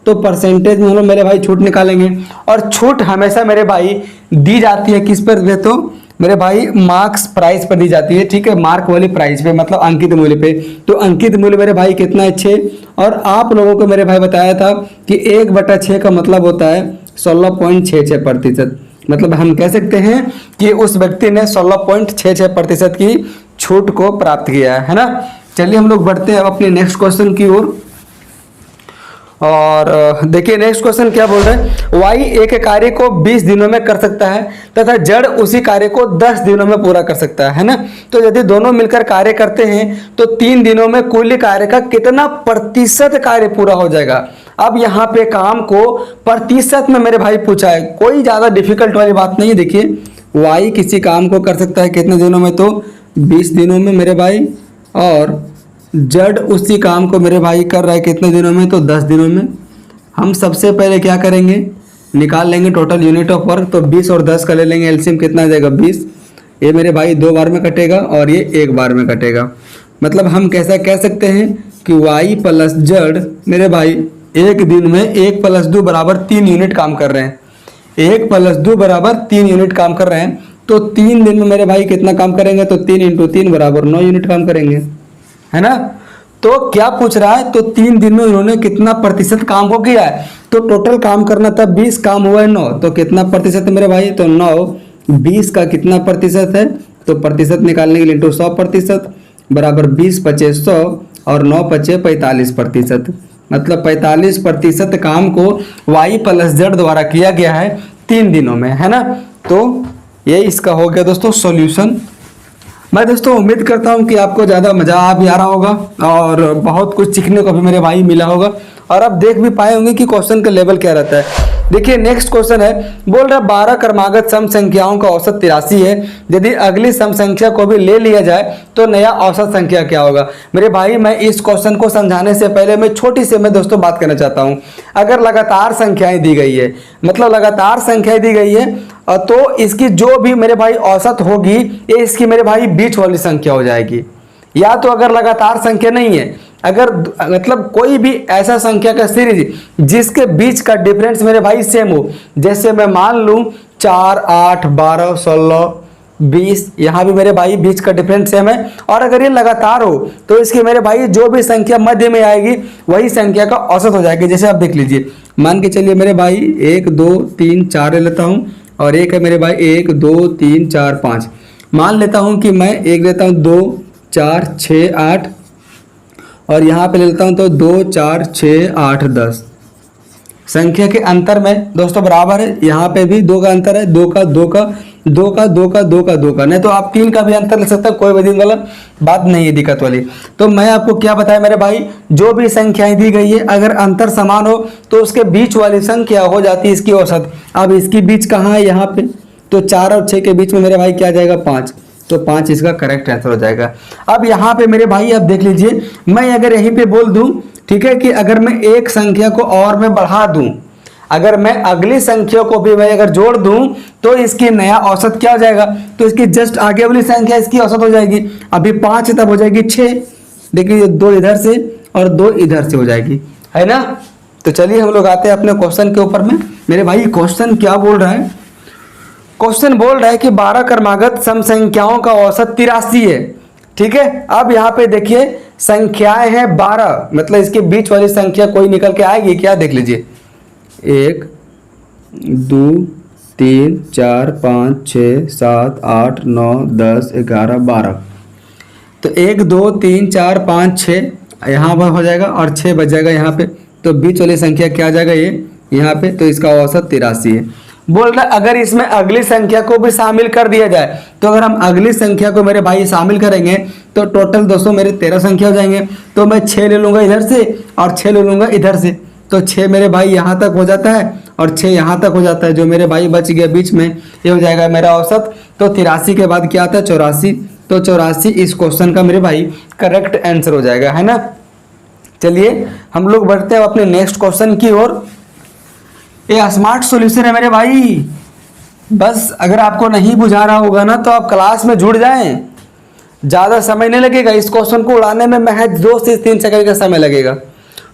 तो परसेंटेज में हम लोग मेरे भाई छूट निकालेंगे, और छूट हमेशा मेरे भाई दी जाती है किस पर, तो मेरे भाई मार्क्स प्राइस पर दी जाती है, ठीक है, मार्क वाली प्राइस पे, मतलब अंकित मूल्य पे। तो अंकित मूल्य मेरे भाई कितना है, 6। और आप लोगों को मेरे भाई बताया था कि 1/6 का मतलब होता है 16.66%। मतलब हम कह सकते हैं कि उस व्यक्ति ने 16.66% की छूट को प्राप्त किया है ना। चलिए हम लोग बढ़ते हैं अपने नेक्स्ट क्वेश्चन की ओर। और देखिए नेक्स्ट क्वेश्चन क्या बोल रहे हैं, Y एक कार्य को 20 दिनों में कर सकता है तथा जड़ उसी कार्य को 10 दिनों में पूरा कर सकता है ना। तो यदि दोनों मिलकर कार्य करते हैं तो 3 दिनों में कुल कार्य का कितना प्रतिशत कार्य पूरा हो जाएगा। अब यहाँ पे काम को प्रतिशत में मेरे भाई पूछा है, कोई ज़्यादा डिफिकल्ट वाली बात नहीं है। देखिए Y किसी काम को कर सकता है कितने दिनों में, तो 20 दिनों में मेरे भाई, और जड़ उसी काम को मेरे भाई कर रहा है कितने दिनों में, तो 10 दिनों में। हम सबसे पहले क्या करेंगे, निकाल लेंगे टोटल यूनिट ऑफ वर्क। तो 20 और 10 का ले लेंगे एलसीएम, कितना आ जाएगा 20। ये मेरे भाई 2 बार में कटेगा और ये 1 बार में कटेगा। मतलब हम कैसा कह सकते हैं कि Y प्लस जड़ मेरे भाई एक दिन में 1 + 2 बराबर 3 यूनिट काम कर रहे हैं। 1 + 2 बराबर 3 यूनिट काम कर रहे हैं। तो 3 दिन में मेरे भाई कितना काम करेंगे, तो 3 × 3 बराबर 9 यूनिट काम करेंगे, है ना। तो क्या पूछ रहा है, तो 3 दिन में उन्होंने कितना प्रतिशत काम को किया है। तो टोटल काम करना था 20, काम हुआ है 9, तो कितना प्रतिशत है मेरे भाई, तो 9 20 का कितना प्रतिशत है, तो प्रतिशत निकालने के लिए इंटू 100% बराबर 20 × 5 100 और 9 × 5 45%। मतलब 45% काम को Y प्लस Z द्वारा किया गया है 3 दिनों में, है ना। तो ये इसका हो गया दोस्तों सॉल्यूशन। मैं दोस्तों उम्मीद करता हूं कि आपको ज़्यादा मज़ा भी आ रहा होगा और बहुत कुछ सीखने को भी मेरे भाई मिला होगा, और आप देख भी पाए होंगे कि क्वेश्चन का लेवल क्या रहता है। देखिए नेक्स्ट क्वेश्चन है, बोल रहा है 12 क्रमागत सम संख्याओं का औसत 83 है, यदि अगली सम संख्या को भी ले लिया जाए तो नया औसत संख्या क्या होगा। मेरे भाई मैं इस क्वेश्चन को समझाने से पहले मैं छोटी सी मैं दोस्तों बात करना चाहता हूँ। अगर लगातार संख्याएं दी गई है, मतलब लगातार संख्याएं दी गई है, तो इसकी जो भी मेरे भाई औसत होगी ये इसकी मेरे भाई बीच वाली संख्या हो जाएगी। या तो अगर लगातार संख्या नहीं है, अगर मतलब कोई भी ऐसा संख्या का सीरीज जिसके बीच का डिफरेंस मेरे भाई सेम हो, जैसे मैं मान लूं 4 8 12 16 20, यहाँ भी मेरे भाई बीच का डिफरेंस सेम है, और अगर ये लगातार हो तो इसके मेरे भाई जो भी संख्या मध्य में आएगी वही संख्या का औसत हो जाएगी। जैसे आप देख लीजिए, मान के चलिए मेरे भाई 1 2 3 4 ले लेता हूँ, और एक है मेरे भाई 1 2 3 4 5। मान लेता हूँ कि मैं एक लेता हूँ 2 4 6 8, और यहाँ पे ले लेता हूँ तो 2 4 6 8 10। संख्या के अंतर में दोस्तों बराबर है, यहाँ पे भी 2 का अंतर है, 2 का 2 का 2 का 2 का 2 का 2 का, नहीं तो आप 3 का भी अंतर ले सकते हो, कोई भी गलत बात नहीं है दिक्कत वाली। तो मैं आपको क्या बताया मेरे भाई, जो भी संख्याएं दी गई है अगर अंतर समान हो तो उसके बीच वाली संख्या हो जाती है इसकी औसत। अब इसकी बीच कहाँ है, यहाँ पे, तो 4 और 6 के बीच में मेरे भाई क्या जाएगा 5, तो 5 इसका करेक्ट आंसर हो जाएगा। अब यहाँ पे मेरे भाई आप देख लीजिए, मैं अगर यहीं पे बोल दूं, ठीक है, कि अगर मैं एक संख्या को और मैं बढ़ा दूं, अगर मैं अगली संख्या को भी मैं अगर जोड़ दूं तो इसकी नया औसत क्या हो जाएगा, तो इसकी जस्ट आगे वाली संख्या इसकी औसत हो जाएगी। अभी 5 तब हो जाएगी 6, देखिए 2 इधर से और 2 इधर से हो जाएगी, है ना। तो चलिए हम लोग आते हैं अपने क्वेश्चन के ऊपर में। मेरे भाई क्वेश्चन क्या बोल रहा है, क्वेश्चन बोल रहा है कि 12 क्रमागत सम संख्याओं का औसत 83 है, ठीक है। अब यहाँ पे देखिए संख्याएं हैं 12, मतलब इसके बीच वाली संख्या कोई निकल के आएगी क्या, देख लीजिए 1 2 3 4 5 6 7 8 9 10 11 12, तो 1 2 3 4 5 6 यहाँ पर हो जाएगा और 6 बच जाएगा यहाँ पे, तो बीच वाली संख्या क्या आ जाएगा ये यहाँ पे, तो इसका औसत 83 है। बोल रहा अगर इसमें अगली संख्या को भी शामिल कर दिया जाए, तो अगर हम अगली संख्या को मेरे भाई शामिल करेंगे तो टोटल दोस्तों मेरे 13 संख्या हो जाएंगे। तो मैं 6 ले लूंगा इधर से और 6 ले लूंगा इधर से, तो 6 मेरे भाई यहाँ तक हो जाता है और 6 यहाँ तक हो जाता है, जो मेरे भाई बच गया बीच में ये हो जाएगा मेरा औसत। तो 83 के बाद क्या आता है 84, तो 84 इस क्वेश्चन का मेरे भाई करेक्ट आंसर हो जाएगा, है ना। चलिए हम लोग बढ़ते हैं अपने नेक्स्ट क्वेश्चन की ओर। ये स्मार्ट सॉल्यूशन है मेरे भाई, बस अगर आपको नहीं बुझा रहा होगा ना तो आप क्लास में जुड़ जाएं, ज़्यादा समय नहीं लगेगा इस क्वेश्चन को उड़ाने में, महज 2 से 3 सेकंड का समय लगेगा,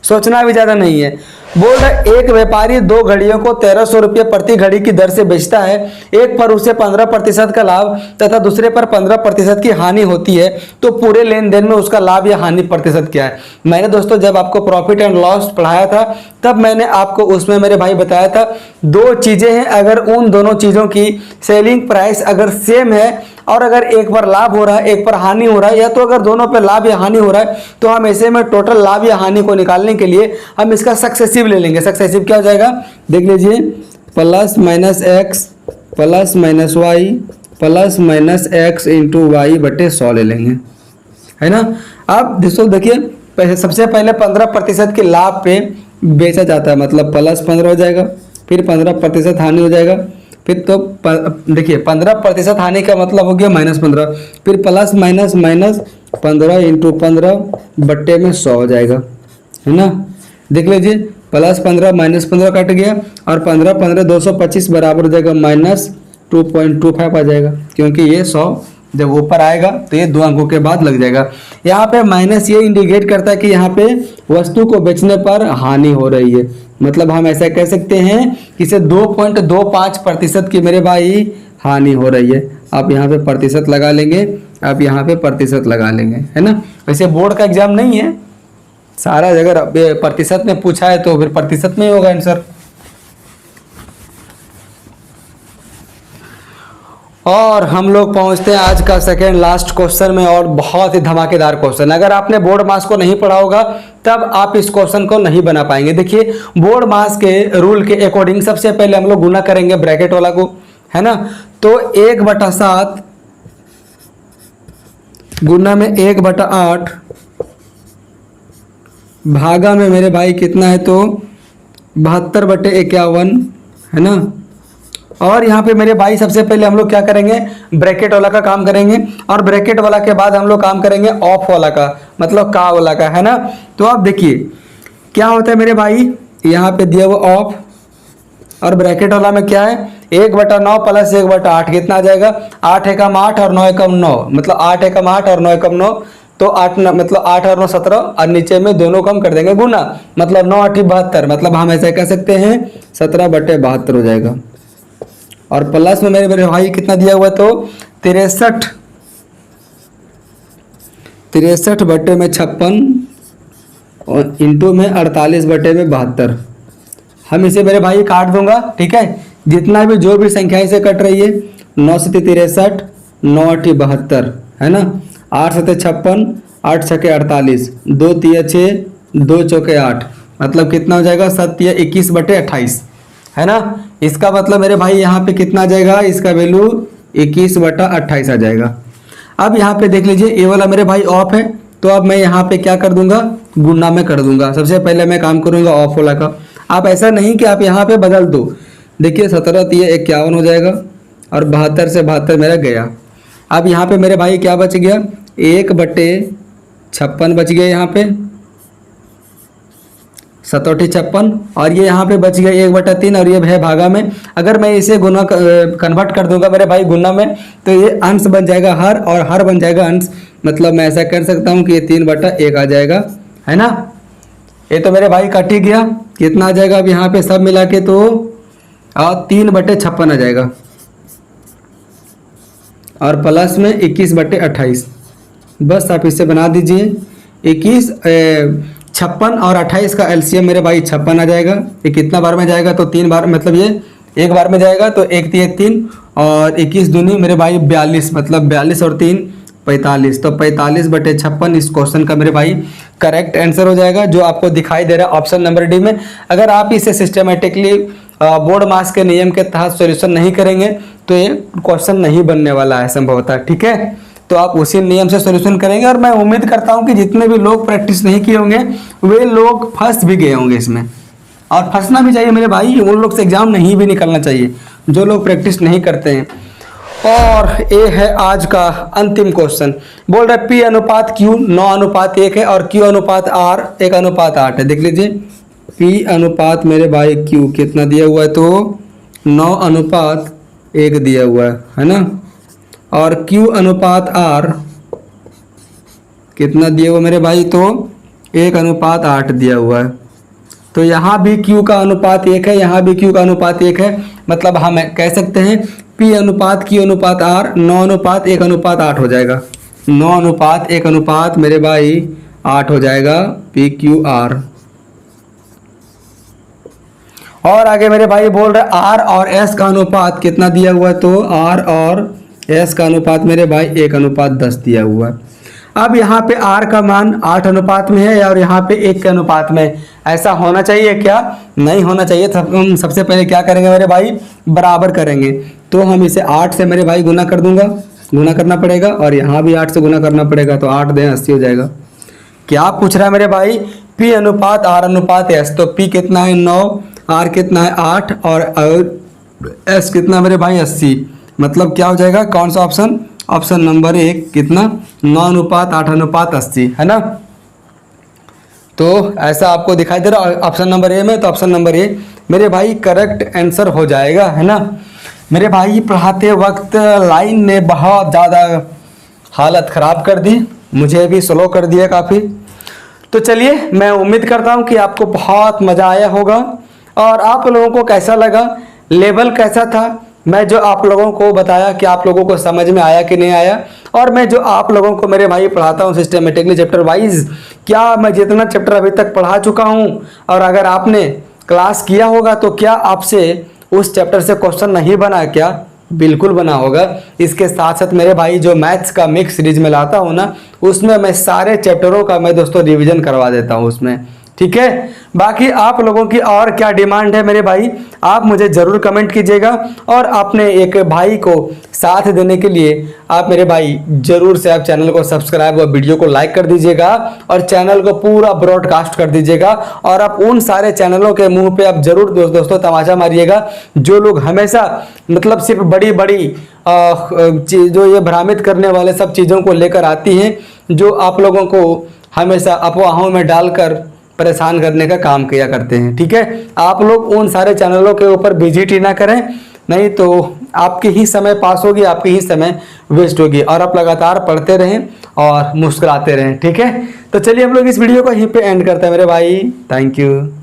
सोचना भी ज़्यादा नहीं है। बोल रहा एक व्यापारी 2 घड़ियों को 1300 रुपये प्रति घड़ी की दर से बेचता है, एक पर उसे 15% का लाभ तथा दूसरे पर 15% की हानि होती है, तो पूरे लेन देन में उसका लाभ या हानि प्रतिशत क्या है। मैंने दोस्तों जब आपको प्रॉफिट एंड लॉस पढ़ाया था तब मैंने आपको उसमें मेरे भाई बताया था 2 चीज़ें हैं, अगर उन दोनों चीज़ों की सेलिंग प्राइस अगर सेम है और अगर एक पर लाभ हो रहा है एक पर हानि हो रहा है, या तो अगर दोनों पर लाभ या हानि हो रहा है तो हम ऐसे में टोटल लाभ या हानि को निकालने के लिए हम इसका सक्सेसिव ले लेंगे। सक्सेसिव क्या हो जाएगा, देख लीजिए plus minus X plus minus Y plus minus X into Y बटे 100 ले लेंगे, है ना। अब दोस्तों देखिए सबसे पहले 15% के लाभ पे बेचा जाता है, मतलब प्लस 15 हो जाएगा, फिर 15% हानि हो जाएगा, फिर तो देखिए 15% हानि का मतलब हो गया -15, फिर प्लस माइनस माइनस 15 इंटू 15 बट्टे में 100 हो जाएगा, है ना। देख लीजिए प्लस 15 माइनस 15 कट गया और 15 15 225 बराबर हो जाएगा -2.25 आ जाएगा, क्योंकि ये 100 जब ऊपर आएगा तो ये 2 अंकों के बाद लग जाएगा। यहाँ पे माइनस ये इंडिकेट करता है कि यहाँ पे वस्तु को बेचने पर हानि हो रही है, मतलब हम ऐसा कह सकते हैं कि इसे 2.25% की मेरे भाई हानि हो रही है। आप यहाँ पे प्रतिशत लगा लेंगे, आप यहाँ पे प्रतिशत लगा लेंगे, है ना। वैसे बोर्ड का एग्जाम नहीं है, सारा अगर प्रतिशत में पूछा है तो फिर प्रतिशत में ही होगा आंसर। और हम लोग पहुंचते हैं आज का सेकेंड लास्ट क्वेश्चन में, और बहुत ही धमाकेदार क्वेश्चन। अगर आपने बोर्ड मास को नहीं पढ़ा होगा तब आप इस क्वेश्चन को नहीं बना पाएंगे। देखिए बोर्ड मास के रूल के अकॉर्डिंग सबसे पहले हम लोग गुना करेंगे ब्रैकेट वाला को, है ना। तो 1/7 गुना में 1/8 भागा में मेरे भाई कितना है, तो 72/51, है ना। और यहाँ पे मेरे भाई सबसे पहले हम लोग क्या करेंगे, ब्रैकेट वाला का काम करेंगे, और ब्रैकेट वाला के बाद हम लोग काम करेंगे ऑफ वाला का, मतलब का वाला का, है ना। तो आप देखिए क्या होता है मेरे भाई, यहाँ पे दिया हुआ ऑफ, और ब्रैकेट वाला में क्या है 1/9 प्लस 1/8 कितना आ जाएगा, 8 एकम 8 और 9 एकम 9, मतलब 8 एकम 8 और 9 एकम 9, तो 8 मतलब 8 और 9 17, और नीचे में दोनों कम कर देंगे गुना, मतलब 9 8 72, मतलब हम ऐसा कह सकते हैं 17/72 हो जाएगा। और प्लस में मेरे भाई कितना दिया हुआ है, तो 63 बटे में 56 और इंटू में 48 बटे में 72। हम इसे मेरे भाई काट दूंगा, ठीक है, जितना भी जो भी संख्याएं से कट रही है, 9 से 63, 9 8 72, है ना, 8 7 56, 8 6 48, 2 3 6, 2 4 8, मतलब कितना हो जाएगा 7×21/28 है ना। इसका मतलब मेरे भाई यहाँ पे कितना आ जाएगा, इसका वैल्यू 21/28 आ जाएगा। अब यहाँ पे देख लीजिए ये वाला मेरे भाई ऑफ है, तो अब मैं यहाँ पे क्या कर दूंगा, गुणा में कर दूंगा। सबसे पहले मैं काम करूंगा ऑफ वाला का। आप ऐसा नहीं कि आप यहाँ पे बदल दो, देखिए 17×3 = 51 हो जाएगा और 72 से 72 मेरा गया। अब यहाँ पे मेरे भाई क्या बच गया, 1/56 बच गया यहाँ पे, 7×56, और ये यहाँ पे बच गया 1/3 और ये है भागा में। अगर मैं इसे गुना कन्वर्ट कर दूंगा मेरे भाई गुना में, तो ये अंश बन जाएगा हर और हर बन जाएगा अंश। मतलब मैं ऐसा कर सकता हूँ कि ये 3/1 आ जाएगा, है ना। ये तो मेरे भाई कट ही गया, कितना आ जाएगा अब यहाँ पे सब मिला के, तो 3/56 आ जाएगा और प्लस में 21/28। बस आप इसे बना दीजिए। 56 और 28 का एलसीएम मेरे भाई 56 आ जाएगा। ये कितना बार में जाएगा, तो 3 बार, मतलब ये एक बार में जाएगा, तो 1×3 और 21 दूनी मेरे भाई 42, मतलब 42 और 3 45, तो 45/56 इस क्वेश्चन का मेरे भाई करेक्ट आंसर हो जाएगा, जो आपको दिखाई दे रहा है ऑप्शन नंबर डी में। अगर आप इसे सिस्टमेटिकली बोर्ड मास के नियम के तहत सॉल्यूशन नहीं करेंगे तो ये क्वेश्चन नहीं बनने वाला है संभवतः, ठीक है। तो आप उसी नियम से सॉल्यूशन करेंगे, और मैं उम्मीद करता हूं कि जितने भी लोग प्रैक्टिस नहीं किए होंगे वे लोग फंस भी गए होंगे इसमें, और फंसना भी चाहिए मेरे भाई। उन लोग से एग्जाम नहीं भी निकलना चाहिए जो लोग प्रैक्टिस नहीं करते हैं। और ये है आज का अंतिम क्वेश्चन। बोल रहे P/Q 9:1 है और Q/R 1:8 है। देख लीजिए P/ मेरे भाई Q कितना दिया हुआ है, तो 9:1 दिया हुआ है ना, और Q/R कितना दिया हुआ मेरे भाई, तो 1:8 दिया हुआ है। तो यहाँ भी Q का अनुपात 1 है, यहाँ भी Q का अनुपात 1 है। मतलब हम कह सकते हैं P/Q/R 9:1:8 हो जाएगा। 9:1:8 मेरे भाई 8 हो जाएगा PQR। और आगे मेरे भाई बोल रहे R और S का अनुपात कितना दिया हुआ है, तो R और S का अनुपात मेरे भाई 1:10 दिया हुआ है। अब यहाँ पे R का मान 8 अनुपात में है और यहाँ पे 1 के अनुपात में। ऐसा होना चाहिए क्या, नहीं होना चाहिए। हम सबसे पहले क्या करेंगे मेरे भाई, बराबर करेंगे। तो हम इसे 8 से मेरे भाई गुना कर दूंगा, गुना करना पड़ेगा, और यहाँ भी 8 से गुना करना पड़ेगा, तो 8 दें 80 हो जाएगा। क्या पूछ रहा है मेरे भाई, P/R/S। तो P कितना है 9, R कितना है 8 और S कितना मेरे भाई 80। मतलब क्या हो जाएगा, कौन सा ऑप्शन, ऑप्शन नंबर 1 कितना 9:8:80 है ना। तो ऐसा आपको दिखाई दे रहा है ऑप्शन नंबर ए में, तो ऑप्शन नंबर ए मेरे भाई करेक्ट आंसर हो जाएगा, है ना। मेरे भाई पढ़ाते वक्त लाइन ने बहुत ज़्यादा हालत ख़राब कर दी, मुझे भी स्लो कर दिया काफ़ी। तो चलिए, मैं उम्मीद करता हूँ कि आपको बहुत मज़ा आया होगा। और आप लोगों को कैसा लगा, लेवल कैसा था, मैं जो आप लोगों को बताया कि आप लोगों को समझ में आया कि नहीं आया। और मैं जो आप लोगों को मेरे भाई पढ़ाता हूँ सिस्टमेटिकली चैप्टर वाइज, क्या मैं जितना चैप्टर अभी तक पढ़ा चुका हूँ, और अगर आपने क्लास किया होगा तो क्या आपसे उस चैप्टर से क्वेश्चन नहीं बना क्या, बिल्कुल बना होगा। इसके साथ साथ मेरे भाई जो मैथ्स का मिक्स सीरीज में लाता हूँ ना, उसमें मैं सारे चैप्टरों का मैं दोस्तों रिवीजन करवा देता हूँ उसमें, ठीक है। बाकी आप लोगों की और क्या डिमांड है मेरे भाई, आप मुझे ज़रूर कमेंट कीजिएगा। और अपने एक भाई को साथ देने के लिए आप मेरे भाई ज़रूर से आप चैनल को सब्सक्राइब और वीडियो को लाइक कर दीजिएगा, और चैनल को पूरा ब्रॉडकास्ट कर दीजिएगा। और आप उन सारे चैनलों के मुंह पे आप ज़रूर दोस्तों तमाचा मारिएगा जो लोग हमेशा मतलब सिर्फ बड़ी बड़ी जो ये भ्रामित करने वाले सब चीज़ों को लेकर आती हैं, जो आप लोगों को हमेशा अफवाहों में डालकर परेशान करने का काम किया करते हैं, ठीक है। आप लोग उन सारे चैनलों के ऊपर विजिट ही ना करें, नहीं तो आपकी ही समय पास होगी, आपकी ही समय वेस्ट होगी। और आप लगातार पढ़ते रहें और मुस्कुराते रहें, ठीक है। तो चलिए हम लोग इस वीडियो को यहीं पे एंड करते हैं मेरे भाई। Thank you.